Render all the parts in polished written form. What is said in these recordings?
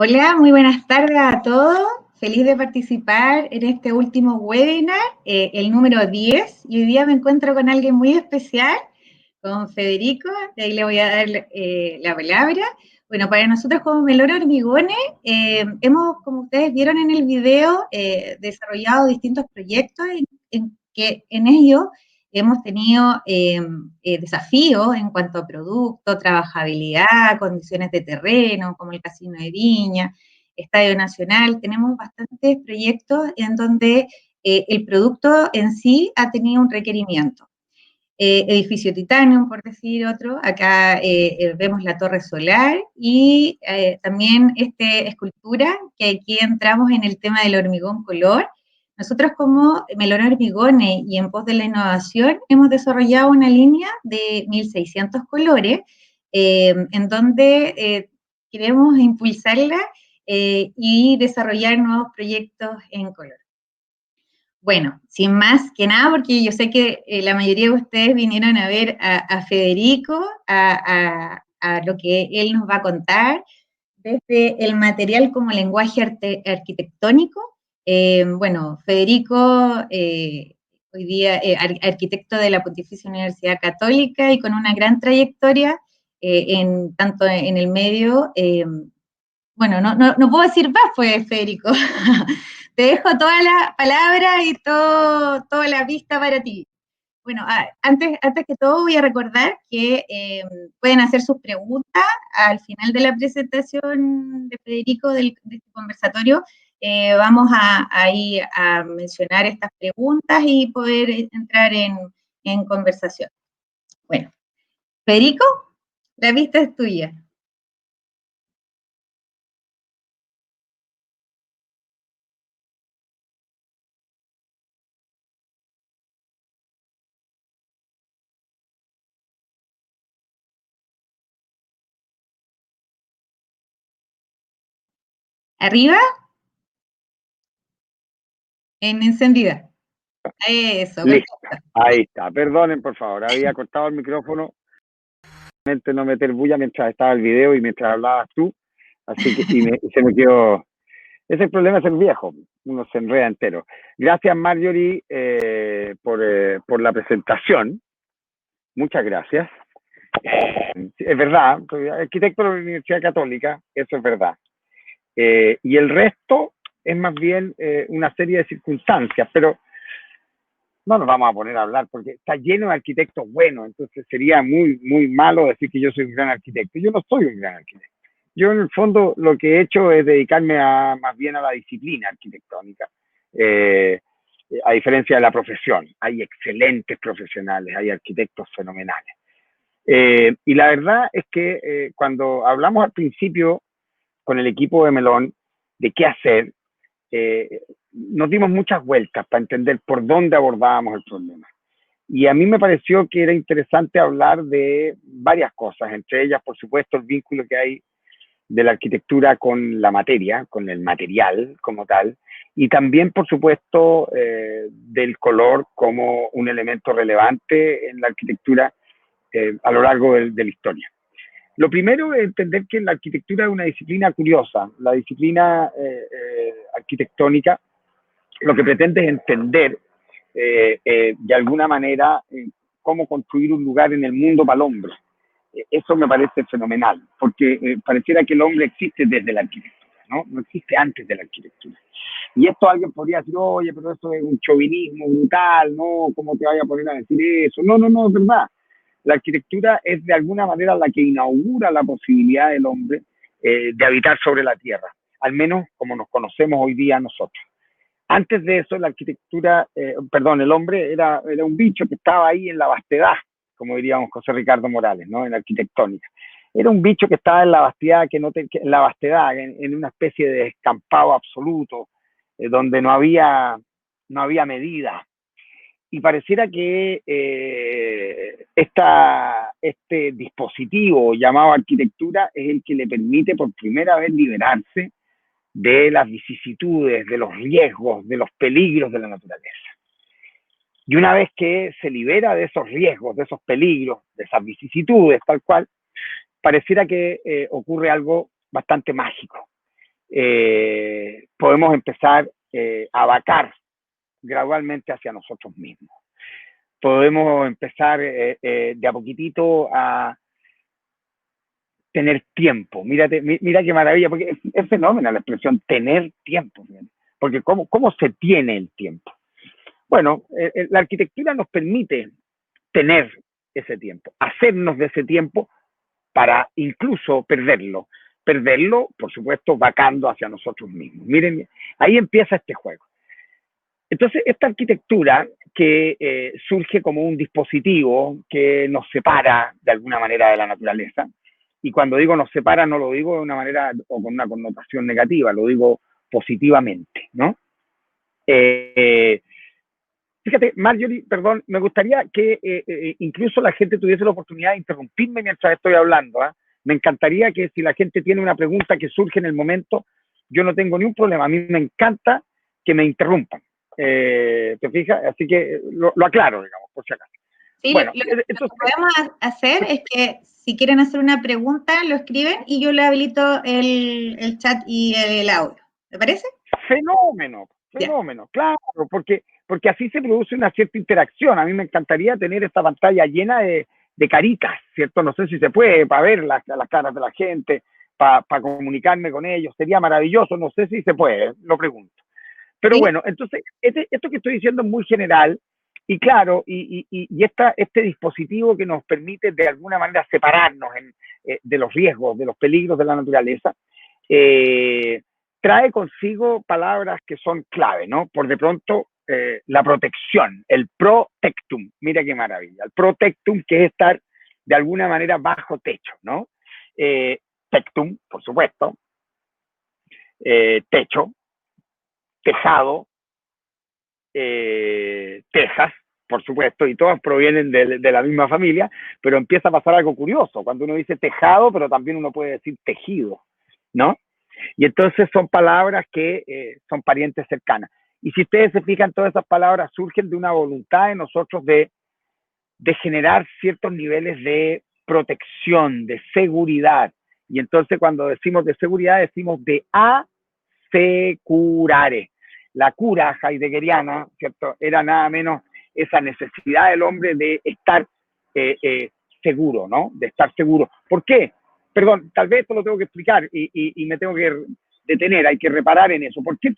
Hola, muy buenas tardes a todos. Feliz de participar en este último webinar, el número 10. Y hoy día me encuentro con alguien muy especial, con Federico. De ahí le voy a dar la palabra. Bueno, para nosotros como Melón Hormigones, hemos, como ustedes vieron en el video, desarrollado distintos proyectos en que en ellos hemos tenido desafíos en cuanto a producto, trabajabilidad, condiciones de terreno, como el Casino de Viña, Estadio Nacional. Tenemos bastantes proyectos en donde el producto en sí ha tenido un requerimiento. Edificio Titanium, por decir otro. Acá vemos la torre solar y también esta escultura, que aquí entramos en el tema del hormigón color. Nosotros como Melón Hormigones y en pos de la innovación hemos desarrollado una línea de 1.600 colores en donde queremos impulsarla y desarrollar nuevos proyectos en color. Bueno, sin más que nada, porque yo sé que la mayoría de ustedes vinieron a ver a Federico, a lo que él nos va a contar, desde el material como lenguaje arquitectónico. Bueno, Federico, hoy día arquitecto de la Pontificia Universidad Católica y con una gran trayectoria tanto en el medio. Bueno, no puedo decir más, pues, Federico. Te dejo toda la palabra y toda la pista para ti. Bueno, antes que todo voy a recordar que pueden hacer sus preguntas al final de la presentación de Federico de este conversatorio. Vamos ahí a mencionar estas preguntas y poder entrar en conversación. Bueno, Federico, la pista es tuya. Arriba, en encendida. Eso, Listo, perfecto. ahí está. Perdonen, por favor, había cortado el micrófono. No meter bulla mientras estaba el video y mientras hablabas tú, así que se me quedó. Ese es el problema de ser viejo, uno se enreda entero. Gracias, Marjorie, por la presentación. Muchas gracias. Es verdad, soy arquitecto de la Universidad Católica, eso es verdad. Y el resto es más bien una serie de circunstancias, pero no nos vamos a poner a hablar porque está lleno de arquitectos buenos, entonces sería muy malo decir que yo soy un gran arquitecto. Yo no soy un gran arquitecto. Yo en el fondo lo que he hecho es dedicarme más bien a la disciplina arquitectónica, a diferencia de la profesión. Hay excelentes profesionales, hay arquitectos fenomenales. Y la verdad es que cuando hablamos al principio con el equipo de Melón de qué hacer, nos dimos muchas vueltas para entender por dónde abordábamos el problema. Y a mí me pareció que era interesante hablar de varias cosas, entre ellas, por supuesto, el vínculo que hay de la arquitectura con la materia, con el material como tal, y también, por supuesto, del color como un elemento relevante en la arquitectura a lo largo de la historia. Lo primero es entender que la arquitectura es una disciplina curiosa. La disciplina arquitectónica lo que pretende es entender de alguna manera cómo construir un lugar en el mundo para el hombre. Eso me parece fenomenal, porque pareciera que el hombre existe desde la arquitectura, ¿no? No existe antes de la arquitectura. Y esto alguien podría decir, oye, pero eso es un chauvinismo brutal, ¿no? ¿Cómo te vayas a poner a decir eso? No, es verdad. La arquitectura es de alguna manera la que inaugura la posibilidad del hombre de habitar sobre la tierra, al menos como nos conocemos hoy día nosotros. Antes de eso, la arquitectura, el hombre era un bicho que estaba ahí en la vastedad, como diríamos José Ricardo Morales, ¿no? En la arquitectónica. Era un bicho que estaba en la vastedad, en una especie de descampado absoluto, donde no había medida. Y pareciera que este dispositivo llamado arquitectura es el que le permite por primera vez liberarse de las vicisitudes, de los riesgos, de los peligros de la naturaleza. Y una vez que se libera de esos riesgos, de esos peligros, de esas vicisitudes, tal cual, pareciera que ocurre algo bastante mágico. podemos empezar a vacar gradualmente hacia nosotros mismos. Podemos empezar de a poquitito a tener tiempo. Mira qué maravilla, porque es fenómena la expresión tener tiempo, porque ¿cómo se tiene el tiempo? Bueno, la arquitectura nos permite tener ese tiempo, hacernos de ese tiempo para incluso perderlo, por supuesto, vacando hacia nosotros mismos. Miren, ahí empieza este juego. Entonces, esta arquitectura que surge como un dispositivo que nos separa de alguna manera de la naturaleza, y cuando digo nos separa, no lo digo de una manera o con una connotación negativa, lo digo positivamente, ¿no? Fíjate, Marjorie, perdón, me gustaría que incluso la gente tuviese la oportunidad de interrumpirme mientras estoy hablando. Me encantaría que si la gente tiene una pregunta que surge en el momento, yo no tengo ni un problema. A mí me encanta que me interrumpan. ¿Te fijas? Así que lo aclaro, digamos, por si acaso. Sí, bueno, lo que podemos hacer es que si quieren hacer una pregunta, lo escriben y yo le habilito el chat y el audio. ¿Te parece? Fenómeno, claro, porque así se produce una cierta interacción. A mí me encantaría tener esta pantalla llena de caritas, ¿cierto? No sé si se puede, para ver las caras de la gente, para comunicarme con ellos. Sería maravilloso, no sé si se puede, lo pregunto. Pero ¿sí? Bueno, entonces, esto que estoy diciendo es muy general, y claro, y este dispositivo que nos permite de alguna manera separarnos de los riesgos, de los peligros de la naturaleza, trae consigo palabras que son clave, ¿no? Por de pronto, la protección, el protectum, mira qué maravilla, el protectum, que es estar de alguna manera bajo techo, ¿no? Tectum, por supuesto, techo, tejado, tejas, por supuesto, y todas provienen de la misma familia, pero empieza a pasar algo curioso, cuando uno dice tejado, pero también uno puede decir tejido, ¿no? Y entonces son palabras que son parientes cercanas. Y si ustedes se fijan, todas esas palabras surgen de una voluntad de nosotros de generar ciertos niveles de protección, de seguridad. Y entonces cuando decimos de seguridad, decimos de asecurare. La cura heideggeriana, ¿cierto? Era nada menos esa necesidad del hombre de estar seguro, ¿no? De estar seguro. ¿Por qué? Perdón, tal vez esto lo tengo que explicar y me tengo que detener, hay que reparar en eso. ¿Por qué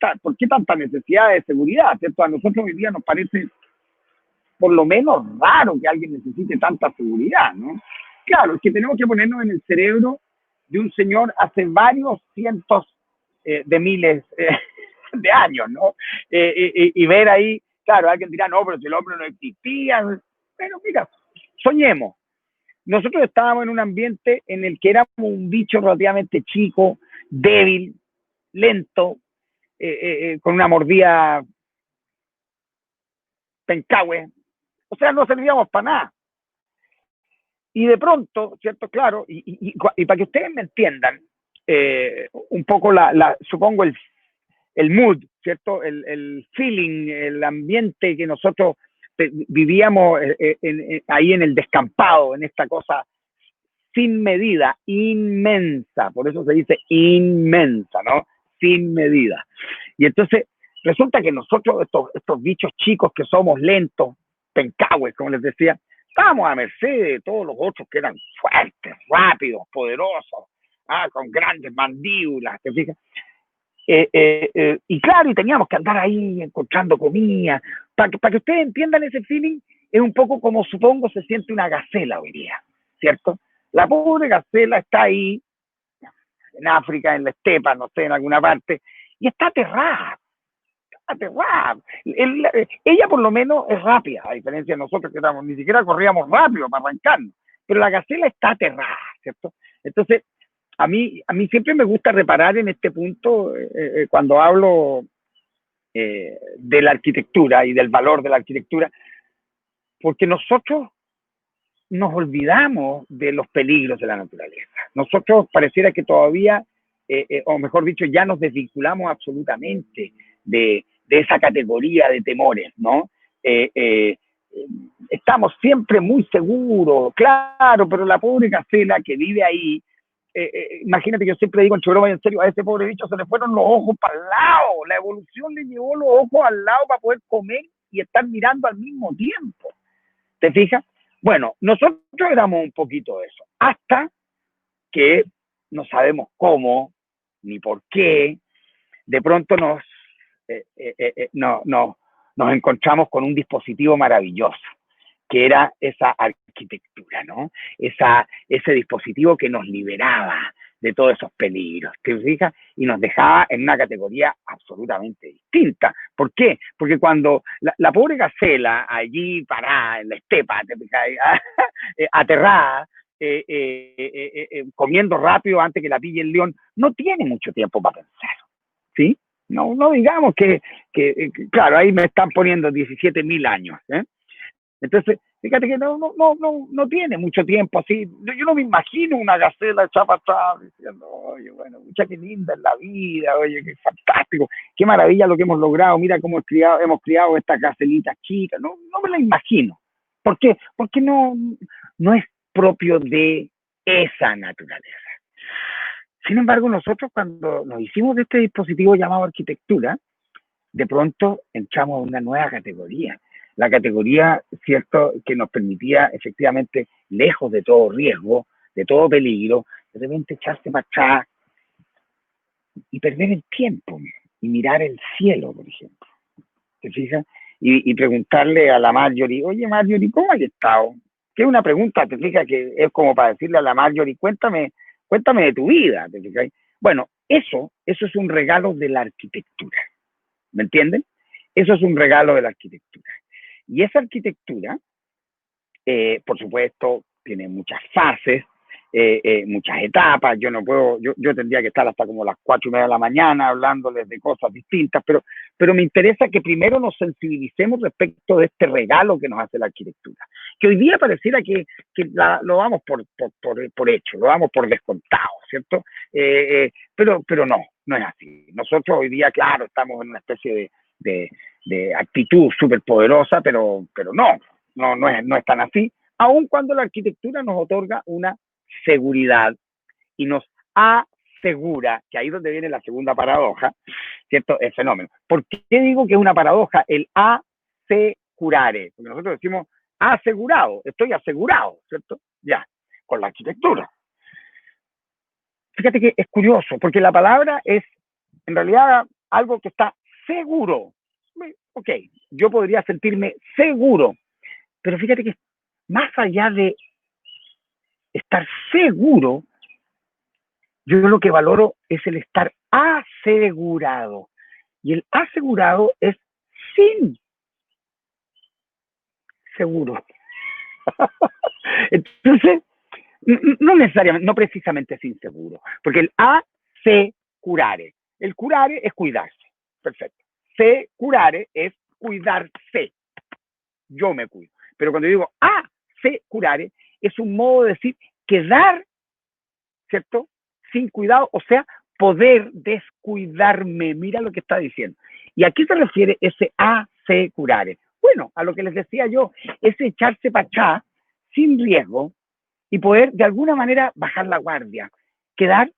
tanta necesidad de seguridad? ¿Cierto? A nosotros hoy día nos parece por lo menos raro que alguien necesite tanta seguridad, ¿no? Claro, es que tenemos que ponernos en el cerebro de un señor hace varios cientos de miles de años, ¿no? Y ver ahí, claro, alguien dirá, no, pero si el hombre no existía. Pero mira, soñemos. Nosotros estábamos en un ambiente en el que éramos un bicho relativamente chico, débil, lento, con una mordida pencahue. O sea, no servíamos para nada. Y de pronto, ¿cierto? Claro, y para que ustedes me entiendan, un poco supongo el mood, ¿cierto? El feeling, el ambiente que nosotros vivíamos ahí en el descampado, en esta cosa sin medida, inmensa, por eso se dice inmensa, ¿no? Sin medida. Y entonces resulta que nosotros, estos bichos chicos que somos lentos, pencahues, como les decía, estábamos a merced de todos los otros que eran fuertes, rápidos, poderosos, con grandes mandíbulas, ¿te fijas? Y claro, y teníamos que andar ahí encontrando comida. Para que ustedes entiendan ese feeling, es un poco como supongo se siente una gacela hoy día, ¿cierto? La pobre gacela está ahí, en África, en la estepa, no sé, en alguna parte, y está aterrada. Ella por lo menos es rápida, a diferencia de nosotros que estamos, ni siquiera corríamos rápido para arrancarnos, pero la gacela está aterrada, ¿cierto? Entonces, a mí siempre me gusta reparar en este punto cuando hablo de la arquitectura y del valor de la arquitectura, porque nosotros nos olvidamos de los peligros de la naturaleza. Nosotros pareciera que todavía, o mejor dicho, ya nos desvinculamos absolutamente de esa categoría de temores, ¿no? Estamos siempre muy seguros, claro, pero la pobre gacela que vive ahí imagínate, yo siempre digo en broma y en serio, a ese pobre bicho se le fueron los ojos para el lado, la evolución le llevó los ojos al lado para poder comer y estar mirando al mismo tiempo. ¿Te fijas? Bueno, nosotros éramos un poquito eso, hasta que no sabemos cómo ni por qué, de pronto nos encontramos con un dispositivo maravilloso, que era esa arquitectura, ¿no? Ese dispositivo que nos liberaba de todos esos peligros, ¿te fijas? Y nos dejaba en una categoría absolutamente distinta. ¿Por qué? Porque cuando la pobre gacela allí parada en la estepa, ¿te fijas? Aterrada, comiendo rápido antes que la pille el león, no tiene mucho tiempo para pensar, ¿sí? No digamos que claro, ahí me están poniendo 17.000 años, ¿eh? Entonces, fíjate que no tiene mucho tiempo así. Yo no me imagino una gacela echada para atrás diciendo, oye, bueno, mucha qué linda es la vida, oye, qué fantástico, qué maravilla lo que hemos logrado, mira cómo hemos criado estas gacelitas chicas. No me la imagino. ¿Por qué? Porque no es propio de esa naturaleza. Sin embargo, nosotros cuando nos hicimos de este dispositivo llamado arquitectura, de pronto entramos a una nueva categoría. La categoría, cierto, que nos permitía efectivamente, lejos de todo riesgo, de todo peligro, de repente echarse para atrás y perder el tiempo y mirar el cielo, por ejemplo. ¿Te fijas? Y preguntarle a la Marjorie, oye Marjorie, ¿cómo has estado? Que es una pregunta, te fijas, que es como para decirle a la Marjorie, cuéntame de tu vida, ¿te fijas? Bueno, eso es un regalo de la arquitectura, ¿me entienden? Eso es un regalo de la arquitectura. Y esa arquitectura, por supuesto, tiene muchas fases, muchas etapas. Yo tendría que estar hasta como las 4:30 de la mañana hablándoles de cosas distintas, pero me interesa que primero nos sensibilicemos respecto de este regalo que nos hace la arquitectura. Que hoy día pareciera que lo damos por hecho, lo damos por descontado, ¿cierto? Pero no es así. Nosotros hoy día, claro, estamos en una especie de actitud súper poderosa, pero no es tan así, aun cuando la arquitectura nos otorga una seguridad y nos asegura, que ahí es donde viene la segunda paradoja, ¿cierto? El fenómeno. ¿Por qué digo que es una paradoja? El asegurare, porque nosotros decimos asegurado, estoy asegurado, ¿cierto? Ya, con la arquitectura. Fíjate que es curioso, porque la palabra es en realidad algo que está seguro. Ok, yo podría sentirme seguro, pero fíjate que más allá de estar seguro, yo lo que valoro es el estar asegurado. Y el asegurado es sin seguro. Entonces, no necesariamente, no precisamente sin seguro, porque el asegurare, el curare es cuidarse, perfecto. Se curare es cuidarse, yo me cuido. Pero cuando yo digo asegurare, es un modo de decir quedar, ¿cierto? Sin cuidado, o sea, poder descuidarme. Mira lo que está diciendo. ¿Y a qué se refiere ese asegurare? Bueno, a lo que les decía yo, es echarse para atrás sin riesgo y poder de alguna manera bajar la guardia, quedar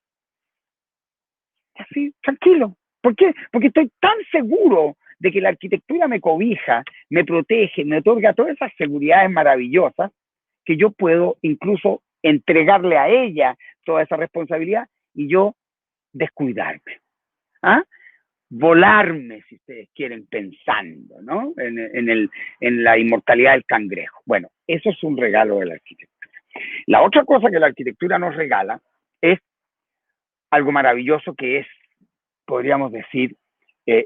así, tranquilo. ¿Por qué? Porque estoy tan seguro de que la arquitectura me cobija, me protege, me otorga todas esas seguridades maravillosas, que yo puedo incluso entregarle a ella toda esa responsabilidad y yo descuidarme. ¿Ah? Volarme, si ustedes quieren, pensando, ¿no? En la inmortalidad del cangrejo. Bueno, eso es un regalo de la arquitectura. La otra cosa que la arquitectura nos regala es algo maravilloso que es, podríamos decir,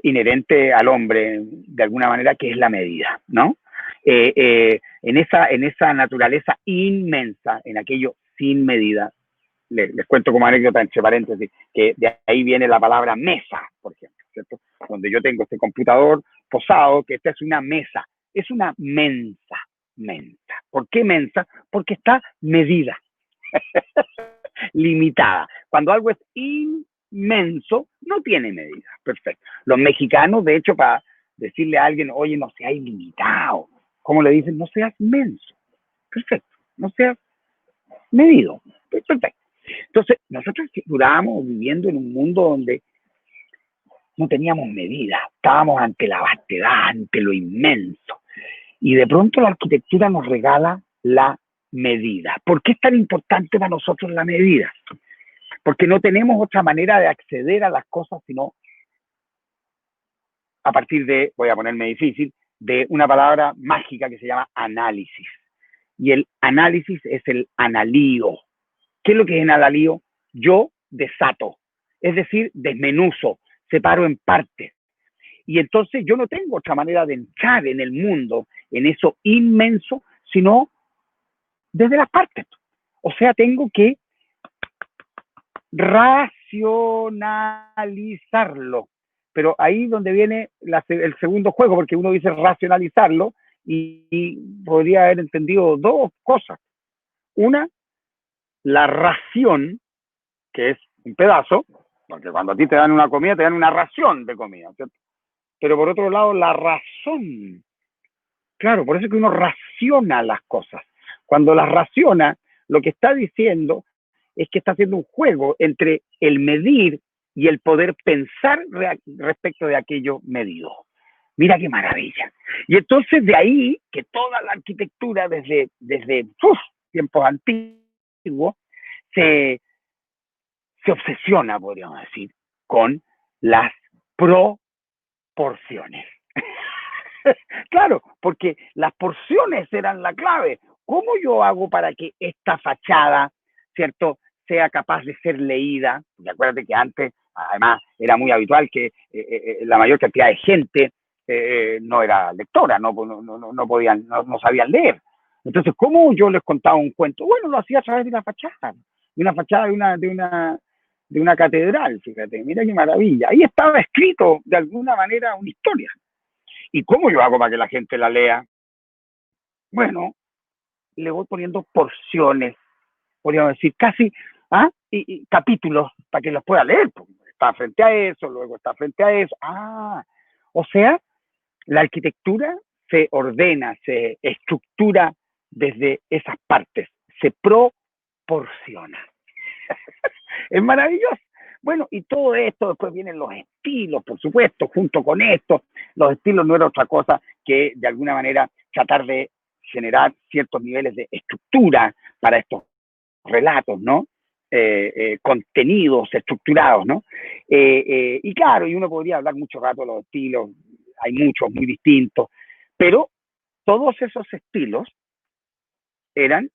inherente al hombre, de alguna manera, que es la medida, ¿no? En esa naturaleza inmensa, en aquello sin medida, les cuento como anécdota, entre paréntesis, que de ahí viene la palabra mesa, por ejemplo, ¿cierto? Donde yo tengo este computador posado, que esta es una mesa, es una mensa. ¿Por qué mensa? Porque está medida, limitada. Cuando algo es inmenso, no tiene medida. Perfecto. Los mexicanos, de hecho, para decirle a alguien, oye, no seas ilimitado, ¿cómo le dicen? No seas menso. Perfecto. No seas medido. Perfecto. Entonces, nosotros durábamos viviendo en un mundo donde no teníamos medida, estábamos ante la vastedad, ante lo inmenso. Y de pronto la arquitectura nos regala la medida. ¿Por qué es tan importante para nosotros la medida? Porque no tenemos otra manera de acceder a las cosas sino a partir de, voy a ponerme difícil, de una palabra mágica que se llama análisis. Y el análisis es el analío. ¿Qué es lo que es el analío? Yo desato, es decir, desmenuzo, separo en partes. Y entonces yo no tengo otra manera de entrar en el mundo, en eso inmenso, sino desde las partes. O sea, tengo que racionalizarlo. Pero ahí donde viene el segundo juego, porque uno dice racionalizarlo y podría haber entendido dos cosas. Una, la ración, que es un pedazo, porque cuando a ti te dan una comida, te dan una ración de comida, ¿cierto? Pero por otro lado, la razón. Claro, por eso es que uno raciona las cosas. Cuando las raciona, lo que está diciendo es que está haciendo un juego entre el medir y el poder pensar respecto de aquello medido. Mira qué maravilla. Y entonces de ahí que toda la arquitectura desde tiempos antiguos se obsesiona, podríamos decir, con las proporciones. Claro, porque las porciones eran la clave. ¿Cómo yo hago para que esta fachada, cierto, sea capaz de ser leída? Porque acuérdate que antes, además, era muy habitual que la mayor cantidad de gente no era lectora, no podían, no sabían leer. Entonces, ¿cómo yo les contaba un cuento? Bueno, lo hacía a través de una fachada de una catedral, fíjate, mira qué maravilla. Ahí estaba escrito de alguna manera una historia. ¿Y cómo yo hago para que la gente la lea? Bueno, le voy poniendo porciones, podríamos decir, casi y capítulos para que los pueda leer. Está frente a eso, luego está frente a eso. O sea, la arquitectura se ordena, se estructura desde esas partes, se proporciona. Es maravilloso. Bueno, y todo esto, después vienen los estilos, por supuesto, junto con esto. Los estilos no era otra cosa que, de alguna manera, tratar de generar ciertos niveles de estructura para estos relatos, ¿no? Contenidos estructurados, ¿no? Y claro, y uno podría hablar mucho rato de los estilos, hay muchos muy distintos, pero todos esos estilos eran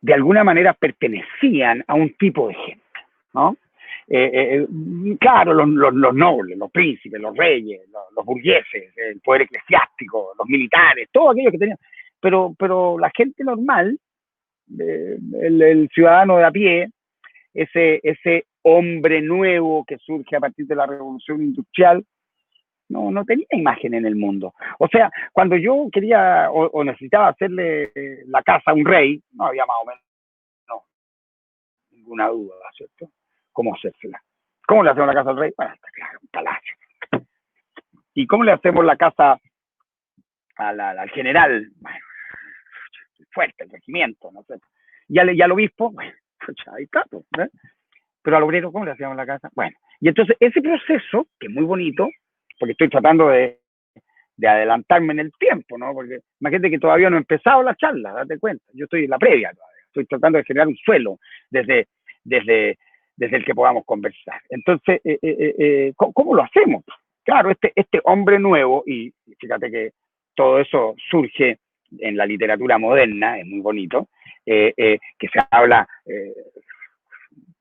de alguna manera pertenecían a un tipo de gente, ¿no? Claro, los nobles, los príncipes, los reyes, los burgueses, el poder eclesiástico, los militares, todos aquellos que tenían, pero la gente normal, el ciudadano de a pie, ese hombre nuevo que surge a partir de la revolución industrial, no tenía imagen en el mundo. O sea, cuando yo quería o necesitaba hacerle la casa a un rey, no había más o menos ninguna duda, ¿cierto? ¿Cómo hacérsela? ¿Cómo le hacemos la casa al rey? Bueno, está claro, un palacio. ¿Y cómo le hacemos la casa al general? Bueno, fuerte, el regimiento, no sé. Y al obispo, bueno, ahí está, ¿eh? Pero al obrero, ¿cómo le hacíamos la casa? Bueno, y entonces ese proceso, que es muy bonito, porque estoy tratando de adelantarme en el tiempo, ¿no? Porque imagínate que todavía no he empezado la charla, date cuenta. Yo estoy en la previa todavía. Estoy tratando de generar un suelo desde el que podamos conversar. Entonces, ¿cómo lo hacemos? Claro, este hombre nuevo, y fíjate que todo eso surge en la literatura moderna, es muy bonito, que se habla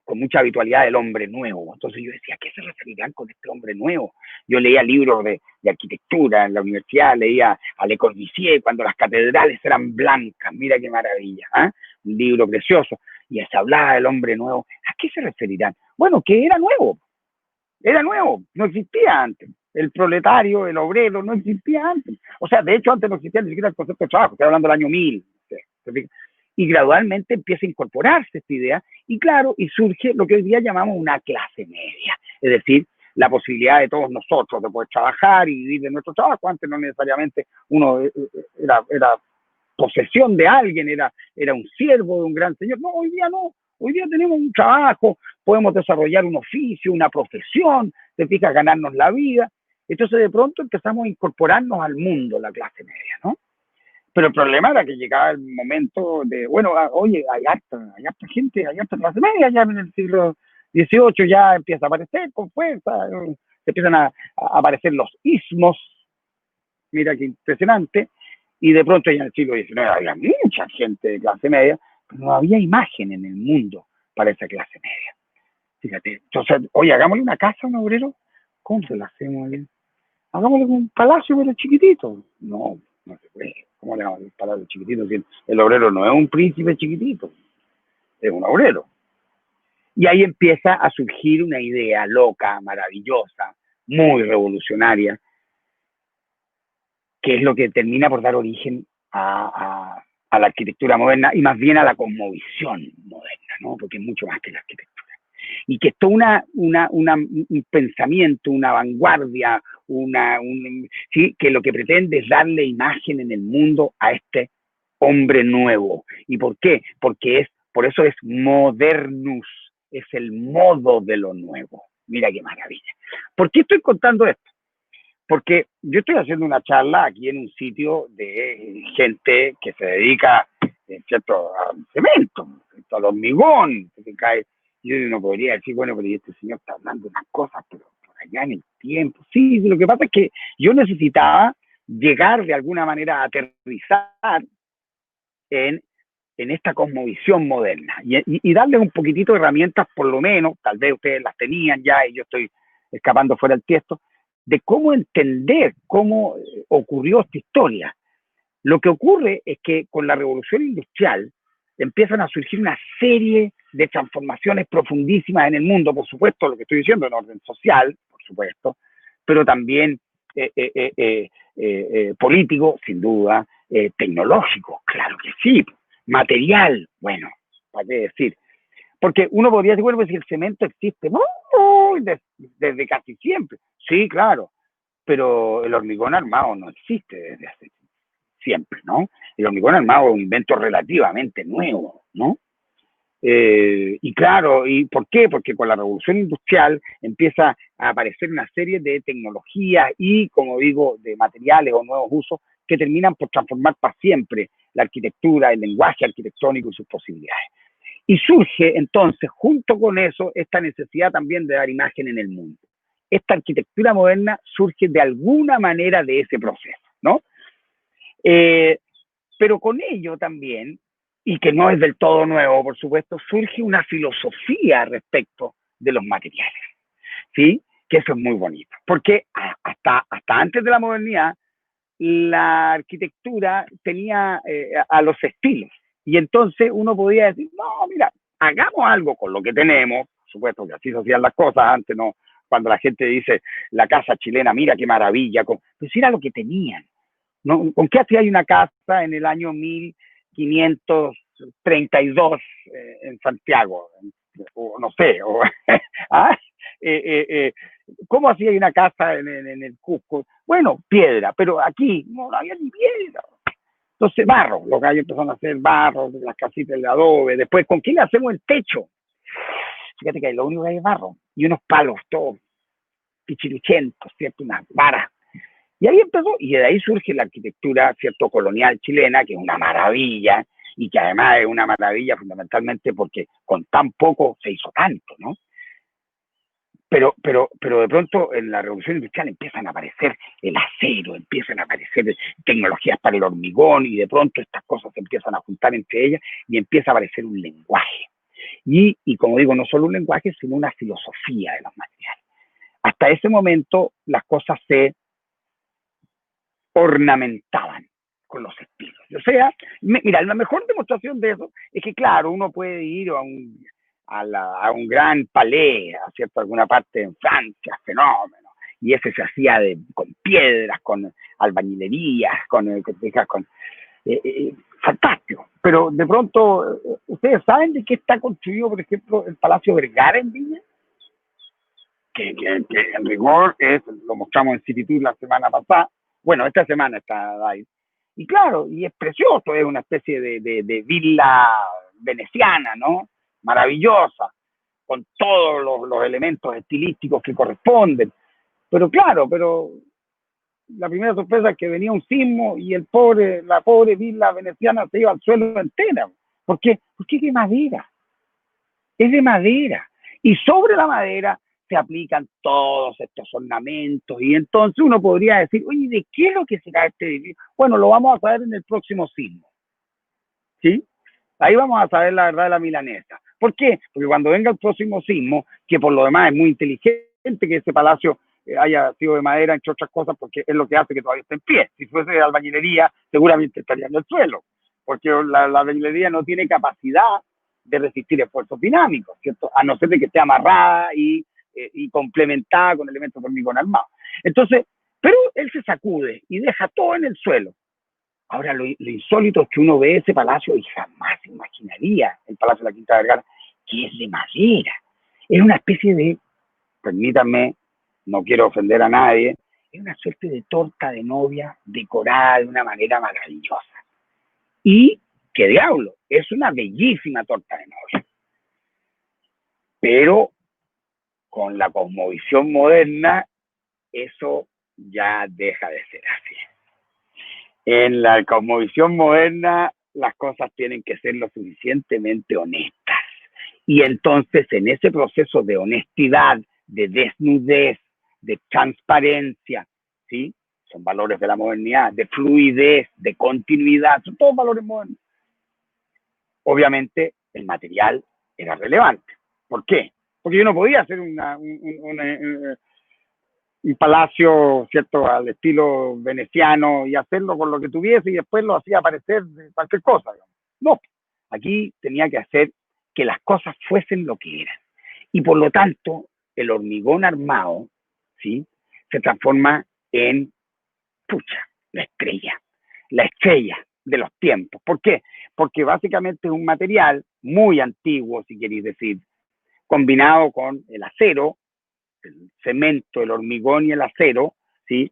con mucha habitualidad del hombre nuevo. Entonces yo decía, ¿a qué se referirán con este hombre nuevo? Yo leía libros de arquitectura en la universidad, leía a Le Corbusier cuando las catedrales eran blancas, mira qué maravilla, ¿eh? Un libro precioso, y se hablaba del hombre nuevo. ¿A qué se referirán? Bueno, que era nuevo, no existía antes. El proletario, el obrero, no existía antes. O sea, de hecho, antes no existía ni siquiera el concepto de trabajo, estoy hablando del año 1000. Y gradualmente empieza a incorporarse esta idea, y claro, y surge lo que hoy día llamamos una clase media, es decir, la posibilidad de todos nosotros de poder trabajar y vivir de nuestro trabajo. Antes no necesariamente uno era posesión de alguien, era un siervo de un gran señor. No, hoy día no. Hoy día tenemos un trabajo, podemos desarrollar un oficio, una profesión, te fijas, ganarnos la vida. Entonces de pronto empezamos a incorporarnos al mundo, la clase media, ¿no? Pero el problema era que llegaba el momento de, bueno, oye, hay harta gente, hay harta clase media ya en el siglo XVIII, ya empieza a aparecer con fuerza, se empiezan a aparecer los ismos, mira qué impresionante, y de pronto ya en el siglo XIX había mucha gente de clase media, pero no había imagen en el mundo para esa clase media. Fíjate, entonces, oye, hagámosle una casa a un obrero, ¿cómo se la hacemos? Hagámosle un palacio, pero chiquitito. No, no se puede. ¿Cómo le damos el palacio chiquitito? Si el obrero no es un príncipe chiquitito, es un obrero. Y ahí empieza a surgir una idea loca, maravillosa, muy revolucionaria, que es lo que termina por dar origen a la arquitectura moderna y más bien a la cosmovisión moderna, ¿no? Porque es mucho más que la arquitectura. Y que es todo un pensamiento, una vanguardia, ¿sí? Que lo que pretende es darle imagen en el mundo a este hombre nuevo. ¿Y por qué? Porque por eso es modernus, es el modo de lo nuevo. Mira qué maravilla. ¿Por qué estoy contando esto? Porque yo estoy haciendo una charla aquí en un sitio de gente que se dedica, ¿cierto?, al cemento, al hormigón, que cae. Yo no podría decir, bueno, pero este señor está hablando unas cosas, pero por allá en el tiempo. Sí, lo que pasa es que yo necesitaba llegar de alguna manera a aterrizar en esta cosmovisión moderna y darles un poquitito de herramientas, por lo menos, tal vez ustedes las tenían ya y yo estoy escapando fuera del tiesto, de cómo entender cómo ocurrió esta historia. Lo que ocurre es que con la revolución industrial empiezan a surgir una serie de transformaciones profundísimas en el mundo, por supuesto, lo que estoy diciendo en orden social, por supuesto, pero también político, sin duda, tecnológico, claro que sí, material, bueno, ¿para qué decir? Porque uno podría decir, bueno, pues si el cemento existe, desde casi siempre, sí, claro, pero el hormigón armado no existe desde hace siempre, ¿no? El hormigón armado es un invento relativamente nuevo, ¿no? Y claro, ¿y por qué? Porque con la revolución industrial empieza a aparecer una serie de tecnologías y, como digo, de materiales o nuevos usos que terminan por transformar para siempre la arquitectura, el lenguaje arquitectónico y sus posibilidades. Y surge entonces, junto con eso, esta necesidad también de dar imagen en el mundo. Esta arquitectura moderna surge de alguna manera de ese proceso, ¿no? Pero con ello también, y que no es del todo nuevo, por supuesto, surge una filosofía respecto de los materiales, ¿sí? Que eso es muy bonito, porque hasta antes de la modernidad, la arquitectura tenía a los estilos, y entonces uno podía decir, no, mira, hagamos algo con lo que tenemos, por supuesto que así se hacían las cosas antes, ¿no? Cuando la gente dice, la casa chilena, mira qué maravilla, pues era lo que tenían, ¿no? ¿Con qué hacía una casa en el año 1532 en Santiago? O no sé, ¿ah? ¿Cómo hacía una casa en el Cusco? Bueno, piedra, pero aquí no había ni piedra. Entonces, barro, los gallos empezaron a hacer barro, las casitas de adobe. Después, ¿con qué le hacemos el techo? Fíjate que lo único que hay es barro y unos palos, todos pichiruchentos, ¿cierto? Unas varas. Y ahí empezó, y de ahí surge la arquitectura, ¿cierto?, colonial chilena, que es una maravilla, y que además es una maravilla fundamentalmente porque con tan poco se hizo tanto, ¿no? Pero de pronto en la revolución industrial empiezan a aparecer el acero, empiezan a aparecer tecnologías para el hormigón, y de pronto estas cosas se empiezan a juntar entre ellas y empieza a aparecer un lenguaje. Y como digo, no solo un lenguaje, sino una filosofía de los materiales. Hasta ese momento las cosas se ornamentaban con los estilos. O sea, mira, la mejor demostración de eso es que, claro, uno puede ir a un gran palais, a cierta alguna parte en Francia, fenómeno, y ese se hacía con piedras, con albañilerías, con fantástico. Pero de pronto, ¿ustedes saben de qué está construido, por ejemplo, el Palacio Vergara en Viña? Que en rigor lo mostramos en City Tour la semana pasada. Bueno, esta semana está ahí. Y claro, y es precioso, es una especie de villa veneciana, ¿no? Maravillosa, con todos los elementos estilísticos que corresponden. Pero claro, pero la primera sorpresa es que venía un sismo y la pobre villa veneciana se iba al suelo entera. ¿Por qué? Porque es de madera. Es de madera. Y sobre la madera se aplican todos estos ornamentos. Y entonces uno podría decir, oye, ¿de qué es lo que será este edificio? Bueno, lo vamos a saber en el próximo sismo. ¿Sí? Ahí vamos a saber la verdad de la milanesa. ¿Por qué? Porque cuando venga el próximo sismo, que por lo demás es muy inteligente que ese palacio haya sido de madera, entre otras cosas, porque es lo que hace que todavía esté en pie. Si fuese de albañilería, seguramente estaría en el suelo, porque la albañilería no tiene capacidad de resistir esfuerzos dinámicos, ¿cierto? A no ser de que esté amarrada y complementada con elementos de hormigón armado. Entonces, pero él se sacude y deja todo en el suelo. Ahora, lo insólito es que uno ve ese palacio y jamás se imaginaría el Palacio de la Quinta Vergara, que es de madera. Es una especie de, permítanme, no quiero ofender a nadie, es una suerte de torta de novia decorada de una manera maravillosa. Y, qué diablo, es una bellísima torta de novia. Pero con la cosmovisión moderna, eso ya deja de ser así. En la cosmovisión moderna, las cosas tienen que ser lo suficientemente honestas. Y entonces, en ese proceso de honestidad, de desnudez, de transparencia, ¿sí? Son valores de la modernidad, de fluidez, de continuidad, son todos valores modernos. Obviamente, el material era relevante. ¿Por qué? Porque yo no podía hacer un palacio, ¿cierto?, al estilo veneciano y hacerlo con lo que tuviese y después lo hacía aparecer de cualquier cosa. No, aquí tenía que hacer que las cosas fuesen lo que eran. Y por lo tanto, el hormigón armado, ¿sí?, se transforma en, pucha, la estrella de los tiempos. ¿Por qué? Porque básicamente es un material muy antiguo, si queréis decir, combinado con el acero, el cemento, el hormigón y el acero, ¿sí?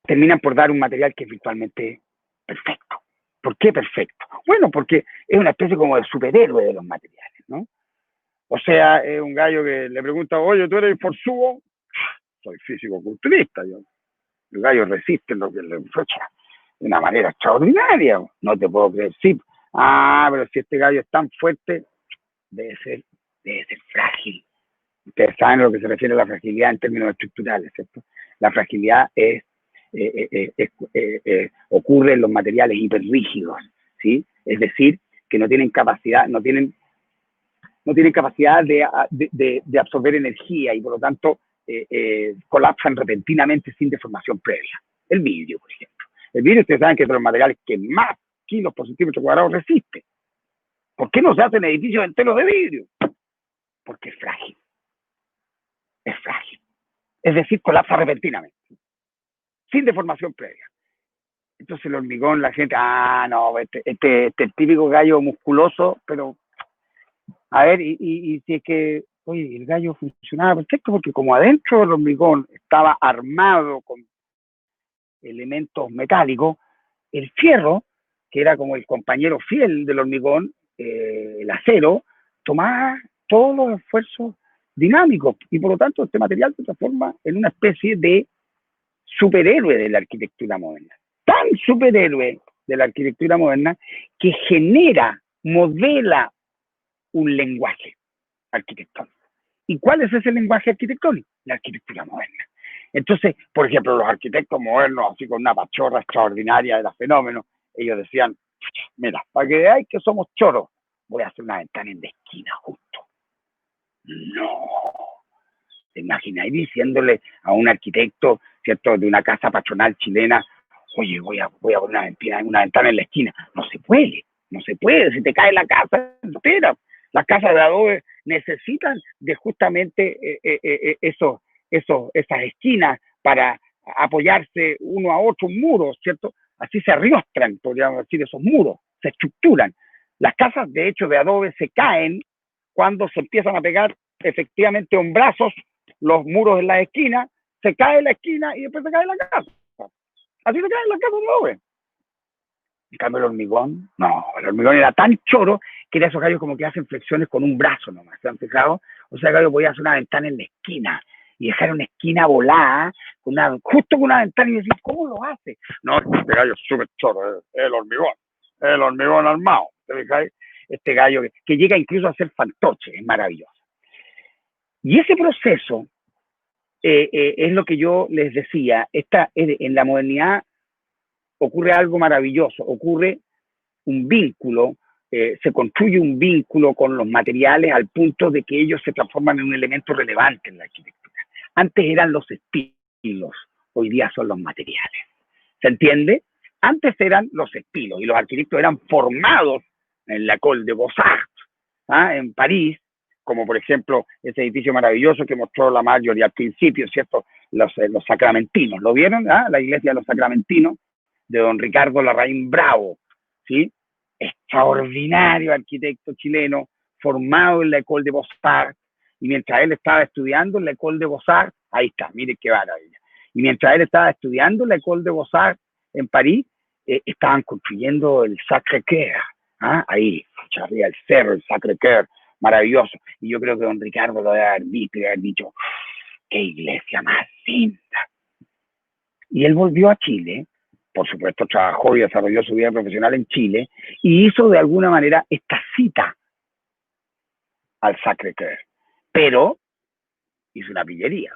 Terminan por dar un material que es virtualmente perfecto. ¿Por qué perfecto? Bueno, porque es una especie como de superhéroe de los materiales, ¿no? O sea, es un gallo que le pregunta, oye, ¿tú eres forzudo? Soy físico-culturista, yo. El gallo resiste lo que le fecha de una manera extraordinaria. No te puedo creer, sí. Ah, pero si este gallo es tan fuerte, debe ser frágil. Ustedes saben a lo que se refiere a la fragilidad en términos estructurales, ¿cierto? La fragilidad ocurre en los materiales hiperrígidos, ¿sí? Es decir, que no tienen capacidad, de absorber energía y por lo tanto colapsan repentinamente sin deformación previa. El vidrio, por ejemplo. El vidrio, ustedes saben que es de los materiales que más kilos por centímetro cuadrado resiste. ¿Por qué no se hacen edificios enteros de vidrio? Porque es frágil. Es frágil. Es decir, colapsa repentinamente, sin deformación previa. Entonces el hormigón, la gente, no, este típico gallo musculoso, pero a ver, y si es que, oye, el gallo funcionaba perfecto, porque como adentro del hormigón estaba armado con elementos metálicos, el fierro, que era como el compañero fiel del hormigón, el acero, tomaba todos los esfuerzos dinámicos y por lo tanto este material se transforma en una especie de superhéroe de la arquitectura moderna. Tan superhéroe de la arquitectura moderna que modela un lenguaje arquitectónico. ¿Y cuál es ese lenguaje arquitectónico? La arquitectura moderna. Entonces, por ejemplo, los arquitectos modernos, así con una pachorra extraordinaria de los fenómenos, ellos decían, mira, para que veáis que somos choros, voy a hacer una ventana en la esquina justo. No. ¿Te imagináis diciéndole a un arquitecto, ¿cierto?, de una casa patronal chilena, oye, voy a poner una ventana en la esquina? No se puede, se te cae la casa entera. Las casas de adobe necesitan de justamente esas esquinas para apoyarse uno a otro, un muro, ¿cierto? Así se arriostran, podríamos decir, esos muros, se estructuran. Las casas, de hecho, de adobe se caen cuando se empiezan a pegar efectivamente hombrazos los muros en la esquina, se cae la esquina y después se cae la casa. Así se quedan las casas de adobe. En cambio, el hormigón, no, el hormigón era tan choro que era esos gallos como que hacen flexiones con un brazo nomás, ¿se han fijado? O sea, el gallo podía hacer una ventana en la esquina y dejar una esquina volada, justo con una ventana y decir, ¿cómo lo hace? No, este gallo es súper choro, el hormigón armado, ¿te fijáis? Este gallo que llega incluso a ser fantoche, es maravilloso. Y ese proceso es lo que yo les decía, en la modernidad ocurre algo maravilloso, ocurre un vínculo, se construye un vínculo con los materiales al punto de que ellos se transforman en un elemento relevante en la arquitectura. Antes eran los estilos, hoy día son los materiales. ¿Se entiende? Antes eran los estilos y los arquitectos eran formados en la École de Beaux-Arts, en París, como por ejemplo ese edificio maravilloso que mostró la Marjorie al principio, ¿cierto? Los sacramentinos, ¿lo vieron? La iglesia de los sacramentinos, de don Ricardo Larraín Bravo, ¿sí? Extraordinario arquitecto chileno, formado en la École de Beaux-Arts, y mientras él estaba estudiando en la École de Beaux-Arts, ahí está, mire qué maravilla, y mientras él estaba estudiando en la École de Beaux-Arts en París, estaban construyendo el Sacré-Cœur, ahí, arriba el cerro, el Sacré-Cœur, maravilloso, y yo creo que don Ricardo lo debe haber visto y haber dicho, qué iglesia más linda. Y él volvió a Chile, por supuesto trabajó y desarrolló su vida profesional en Chile, y hizo de alguna manera esta cita al Sacré-Cœur, pero hizo una pillería,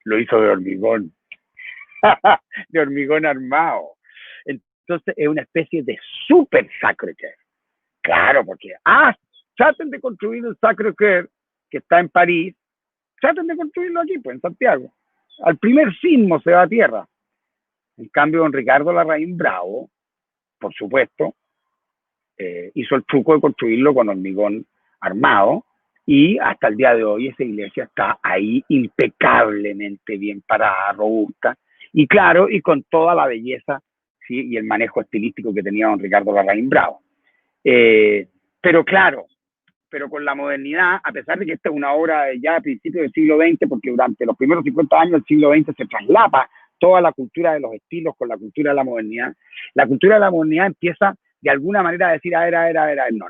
lo hizo de hormigón, de hormigón armado. Entonces es una especie de super Sacré-Cœur. Claro, porque, traten de construir el Sacré-Cœur, que está en París, traten de construirlo aquí, pues en Santiago. Al primer sismo se va a tierra. En cambio, don Ricardo Larraín Bravo, por supuesto, hizo el truco de construirlo con hormigón armado, y hasta el día de hoy esa iglesia está ahí impecablemente bien parada, robusta, y claro, y con toda la belleza, ¿sí? Y el manejo estilístico que tenía don Ricardo Larraín Bravo. Pero claro, pero con la modernidad, a pesar de que esta es una obra ya a principios del siglo XX, porque durante los primeros 50 años del siglo XX se traslapa toda la cultura de los estilos con la cultura de la modernidad, la cultura de la modernidad empieza de alguna manera a decir, a ver, no,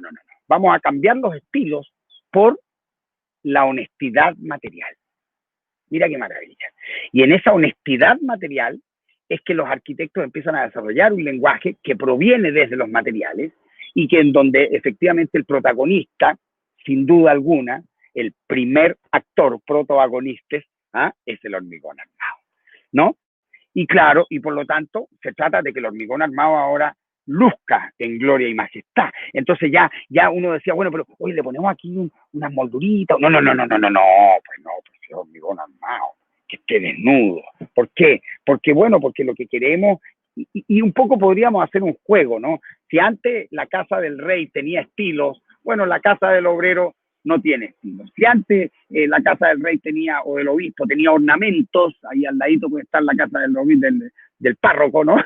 vamos a cambiar los estilos por la honestidad material. Mira qué maravilla. Y en esa honestidad material es que los arquitectos empiezan a desarrollar un lenguaje que proviene desde los materiales y que en donde efectivamente el protagonista, sin duda alguna, el primer actor protagonista, es el hormigón armado, ¿no? Y claro, y por lo tanto, se trata de que el hormigón armado ahora luzca en gloria y majestad. Entonces ya uno decía, bueno, pero hoy le ponemos aquí unas molduritas. No, pues es hormigón armado, que esté desnudo. ¿Por qué? Porque lo que queremos, y un poco podríamos hacer un juego, ¿no? Si antes la casa del rey tenía estilos, bueno, la casa del obrero no tiene estilos. Si antes la casa del rey tenía, o del obispo, tenía ornamentos, ahí al ladito puede estar la casa del párroco, ¿no?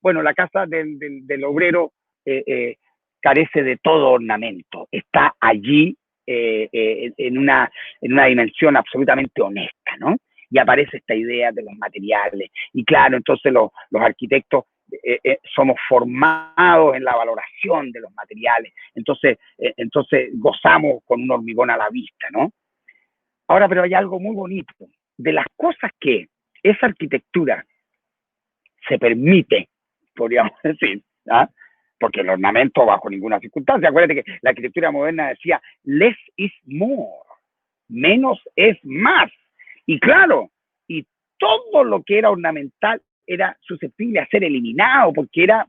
Bueno, la casa del obrero carece de todo ornamento, está allí en una dimensión absolutamente honesta, ¿no? Y aparece esta idea de los materiales, y claro, entonces los arquitectos somos formados en la valoración de los materiales, entonces gozamos con un hormigón a la vista, ¿no? Ahora, pero hay algo muy bonito, de las cosas que esa arquitectura se permite, podríamos decir, porque el ornamento bajo ninguna circunstancia, acuérdate que la arquitectura moderna decía, less is more, menos es más, y claro, y todo lo que era ornamental era susceptible a ser eliminado, porque era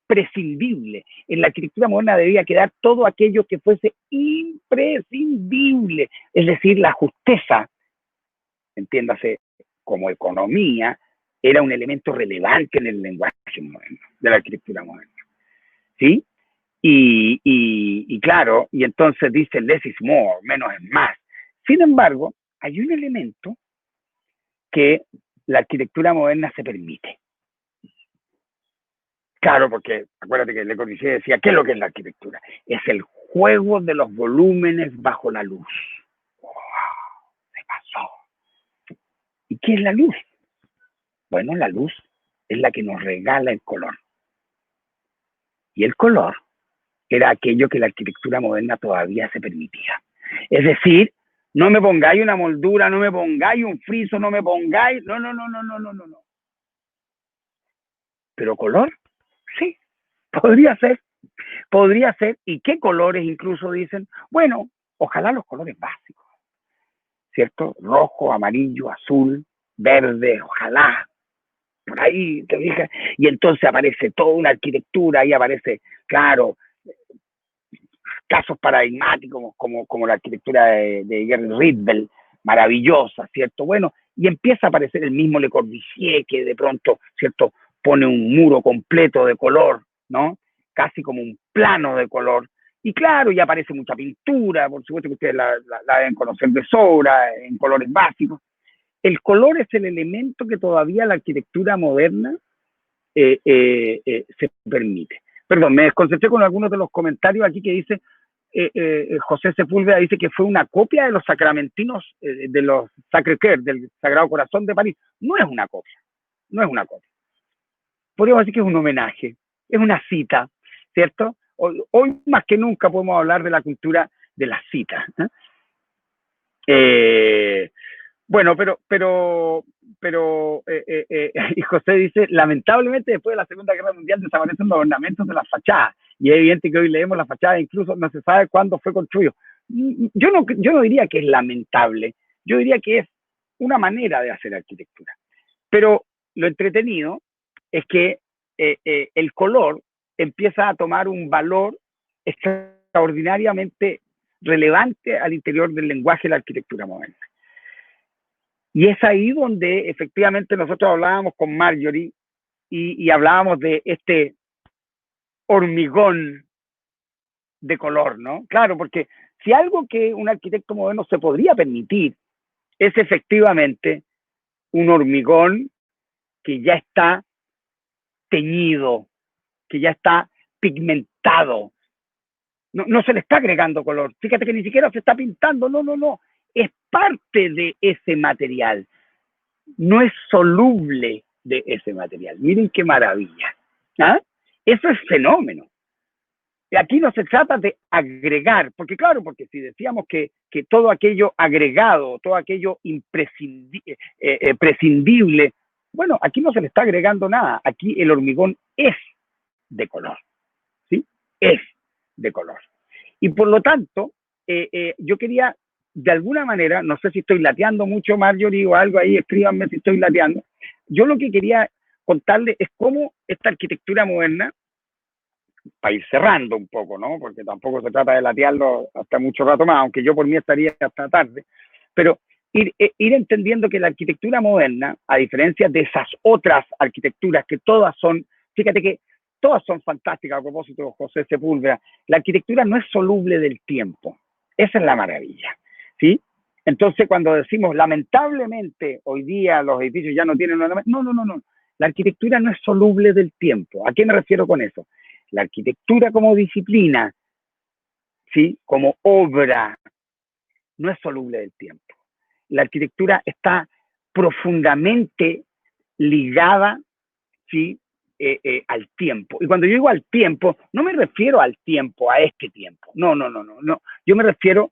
prescindible. En la arquitectura moderna debía quedar todo aquello que fuese imprescindible, es decir, la justeza, entiéndase, como economía, era un elemento relevante en el lenguaje moderno, de la arquitectura moderna, ¿sí? Y claro, y entonces dice less is more, menos es más. Sin embargo, hay un elemento que la arquitectura moderna se permite. Claro, porque acuérdate que Le Corbusier decía, ¿qué es lo que es la arquitectura? Es el juego de los volúmenes bajo la luz. ¡Wow! Se pasó. ¿Y qué es la luz? Bueno, la luz es la que nos regala el color. Y el color era aquello que la arquitectura moderna todavía se permitía. Es decir, no me pongáis una moldura, no me pongáis un friso, no me pongáis... No. Pero color, sí, podría ser. Podría ser. ¿Y qué colores incluso dicen? Bueno, ojalá los colores básicos, ¿cierto? Rojo, amarillo, azul, verde, ojalá. Por ahí te fijas. Y entonces aparece toda una arquitectura, ahí aparece, claro, casos paradigmáticos como la arquitectura de Gary Ritbel, maravillosa, ¿cierto? Bueno, y empieza a aparecer el mismo Le Corbusier, que de pronto, ¿cierto?, pone un muro completo de color, ¿no? Casi como un plano de color. Y claro, ya aparece mucha pintura, por supuesto que ustedes la deben conocer de sobra, en colores básicos. El color es el elemento que todavía la arquitectura moderna se permite. Perdón, me desconcentré con algunos de los comentarios aquí que dice José Sepúlveda, dice que fue una copia de los sacramentinos, de los Sacré-Cœur, del Sagrado Corazón de París. No es una copia, no es una copia. Podríamos decir que es un homenaje, es una cita, ¿cierto? Hoy más que nunca podemos hablar de la cultura de las citas. Bueno, y José dice, lamentablemente después de la Segunda Guerra Mundial desaparecen los ornamentos de las fachadas, y es evidente que hoy leemos la fachada, incluso no se sabe cuándo fue construido. Yo no diría que es lamentable, yo diría que es una manera de hacer arquitectura. Pero lo entretenido es que el color empieza a tomar un valor extraordinariamente relevante al interior del lenguaje de la arquitectura moderna. Y es ahí donde efectivamente nosotros hablábamos con Marjorie y hablábamos de este hormigón de color, ¿no? Claro, porque si algo que un arquitecto moderno se podría permitir es efectivamente un hormigón que ya está teñido, que ya está pigmentado. No se le está agregando color. Fíjate que ni siquiera se está pintando, no. Es parte de ese material. No es soluble de ese material. Miren qué maravilla. ¿Ah? Eso es fenómeno. Y aquí no se trata de agregar, porque claro, porque si decíamos que todo aquello agregado, todo aquello prescindible, bueno, aquí no se le está agregando nada. Aquí el hormigón es de color, ¿sí? Es de color. Y por lo tanto, yo quería, de alguna manera, no sé si estoy lateando mucho, Marjorie, o algo ahí, escríbanme si estoy lateando. Yo lo que quería contarles es cómo esta arquitectura moderna, para ir cerrando un poco, ¿no? Porque tampoco se trata de latearlo hasta mucho rato más, aunque yo por mí estaría hasta tarde, pero ir entendiendo que la arquitectura moderna, a diferencia de esas otras arquitecturas que todas son, fíjate que todas son fantásticas, a propósito de José Sepúlveda, la arquitectura no es soluble del tiempo. Esa es la maravilla, ¿sí? Entonces, cuando decimos, lamentablemente, hoy día los edificios ya no tienen... No. La arquitectura no es soluble del tiempo. ¿A qué me refiero con eso? La arquitectura como disciplina, ¿sí?, como obra, no es soluble del tiempo. La arquitectura está profundamente ligada, ¿sí?, al tiempo. Y cuando yo digo al tiempo, no me refiero al tiempo, a este tiempo. No. Yo me refiero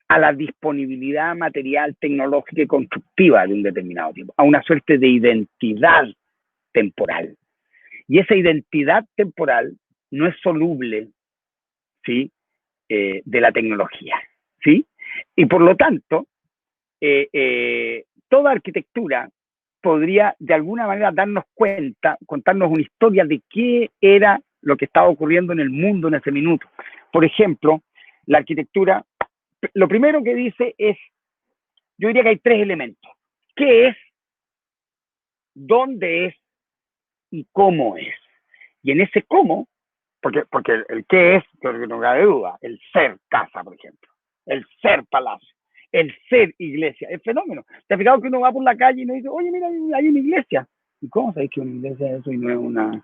a la disponibilidad material, tecnológica y constructiva de un determinado tiempo, a una suerte de identidad temporal. Y esa identidad temporal no es soluble, ¿sí?, de la tecnología, ¿sí? Y por lo tanto, toda arquitectura podría de alguna manera darnos cuenta, contarnos una historia de qué era lo que estaba ocurriendo en el mundo en ese minuto. Por ejemplo, la arquitectura, lo primero que dice es, yo diría que hay tres elementos. ¿Qué es? ¿Dónde es? ¿Y cómo es? Y en ese cómo, porque el qué es, no cabe duda, el ser casa, por ejemplo, el ser palacio, el ser iglesia, es fenómeno. ¿Te has fijado que uno va por la calle y nos dice, oye, mira, hay una iglesia? ¿Y cómo sabéis que una iglesia es eso y no es un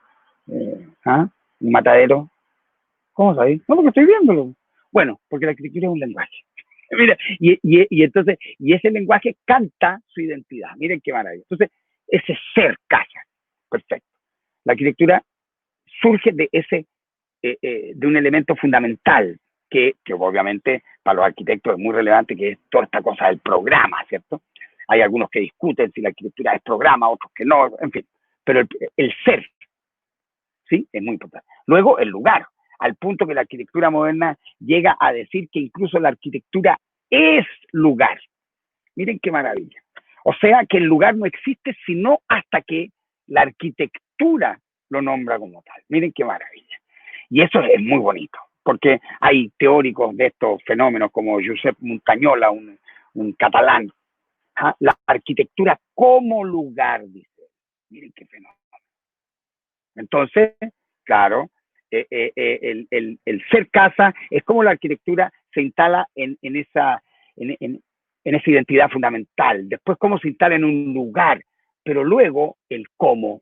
matadero? ¿Cómo sabéis? No, porque estoy viéndolo. Bueno, porque la arquitectura es un lenguaje. Mira, y entonces, y ese lenguaje canta su identidad. Miren qué maravilla. Entonces, ese ser casa. Perfecto. La arquitectura surge de ese, de un elemento fundamental que obviamente para los arquitectos es muy relevante, que es toda esta cosa del programa, ¿cierto? Hay algunos que discuten si la arquitectura es programa, otros que no, en fin. Pero el ser, ¿sí? Es muy importante. Luego, el lugar, al punto que la arquitectura moderna llega a decir que incluso la arquitectura es lugar. Miren qué maravilla. O sea, que el lugar no existe sino hasta que la arquitectura lo nombra como tal. Miren qué maravilla. Y eso es muy bonito, porque hay teóricos de estos fenómenos como Josep Montañola, un catalán. ¿Ah? La arquitectura como lugar, dice. Miren qué fenómeno. Entonces, claro, el ser casa es como la arquitectura se instala en esa identidad fundamental. Después, cómo se instala en un lugar, pero luego el cómo.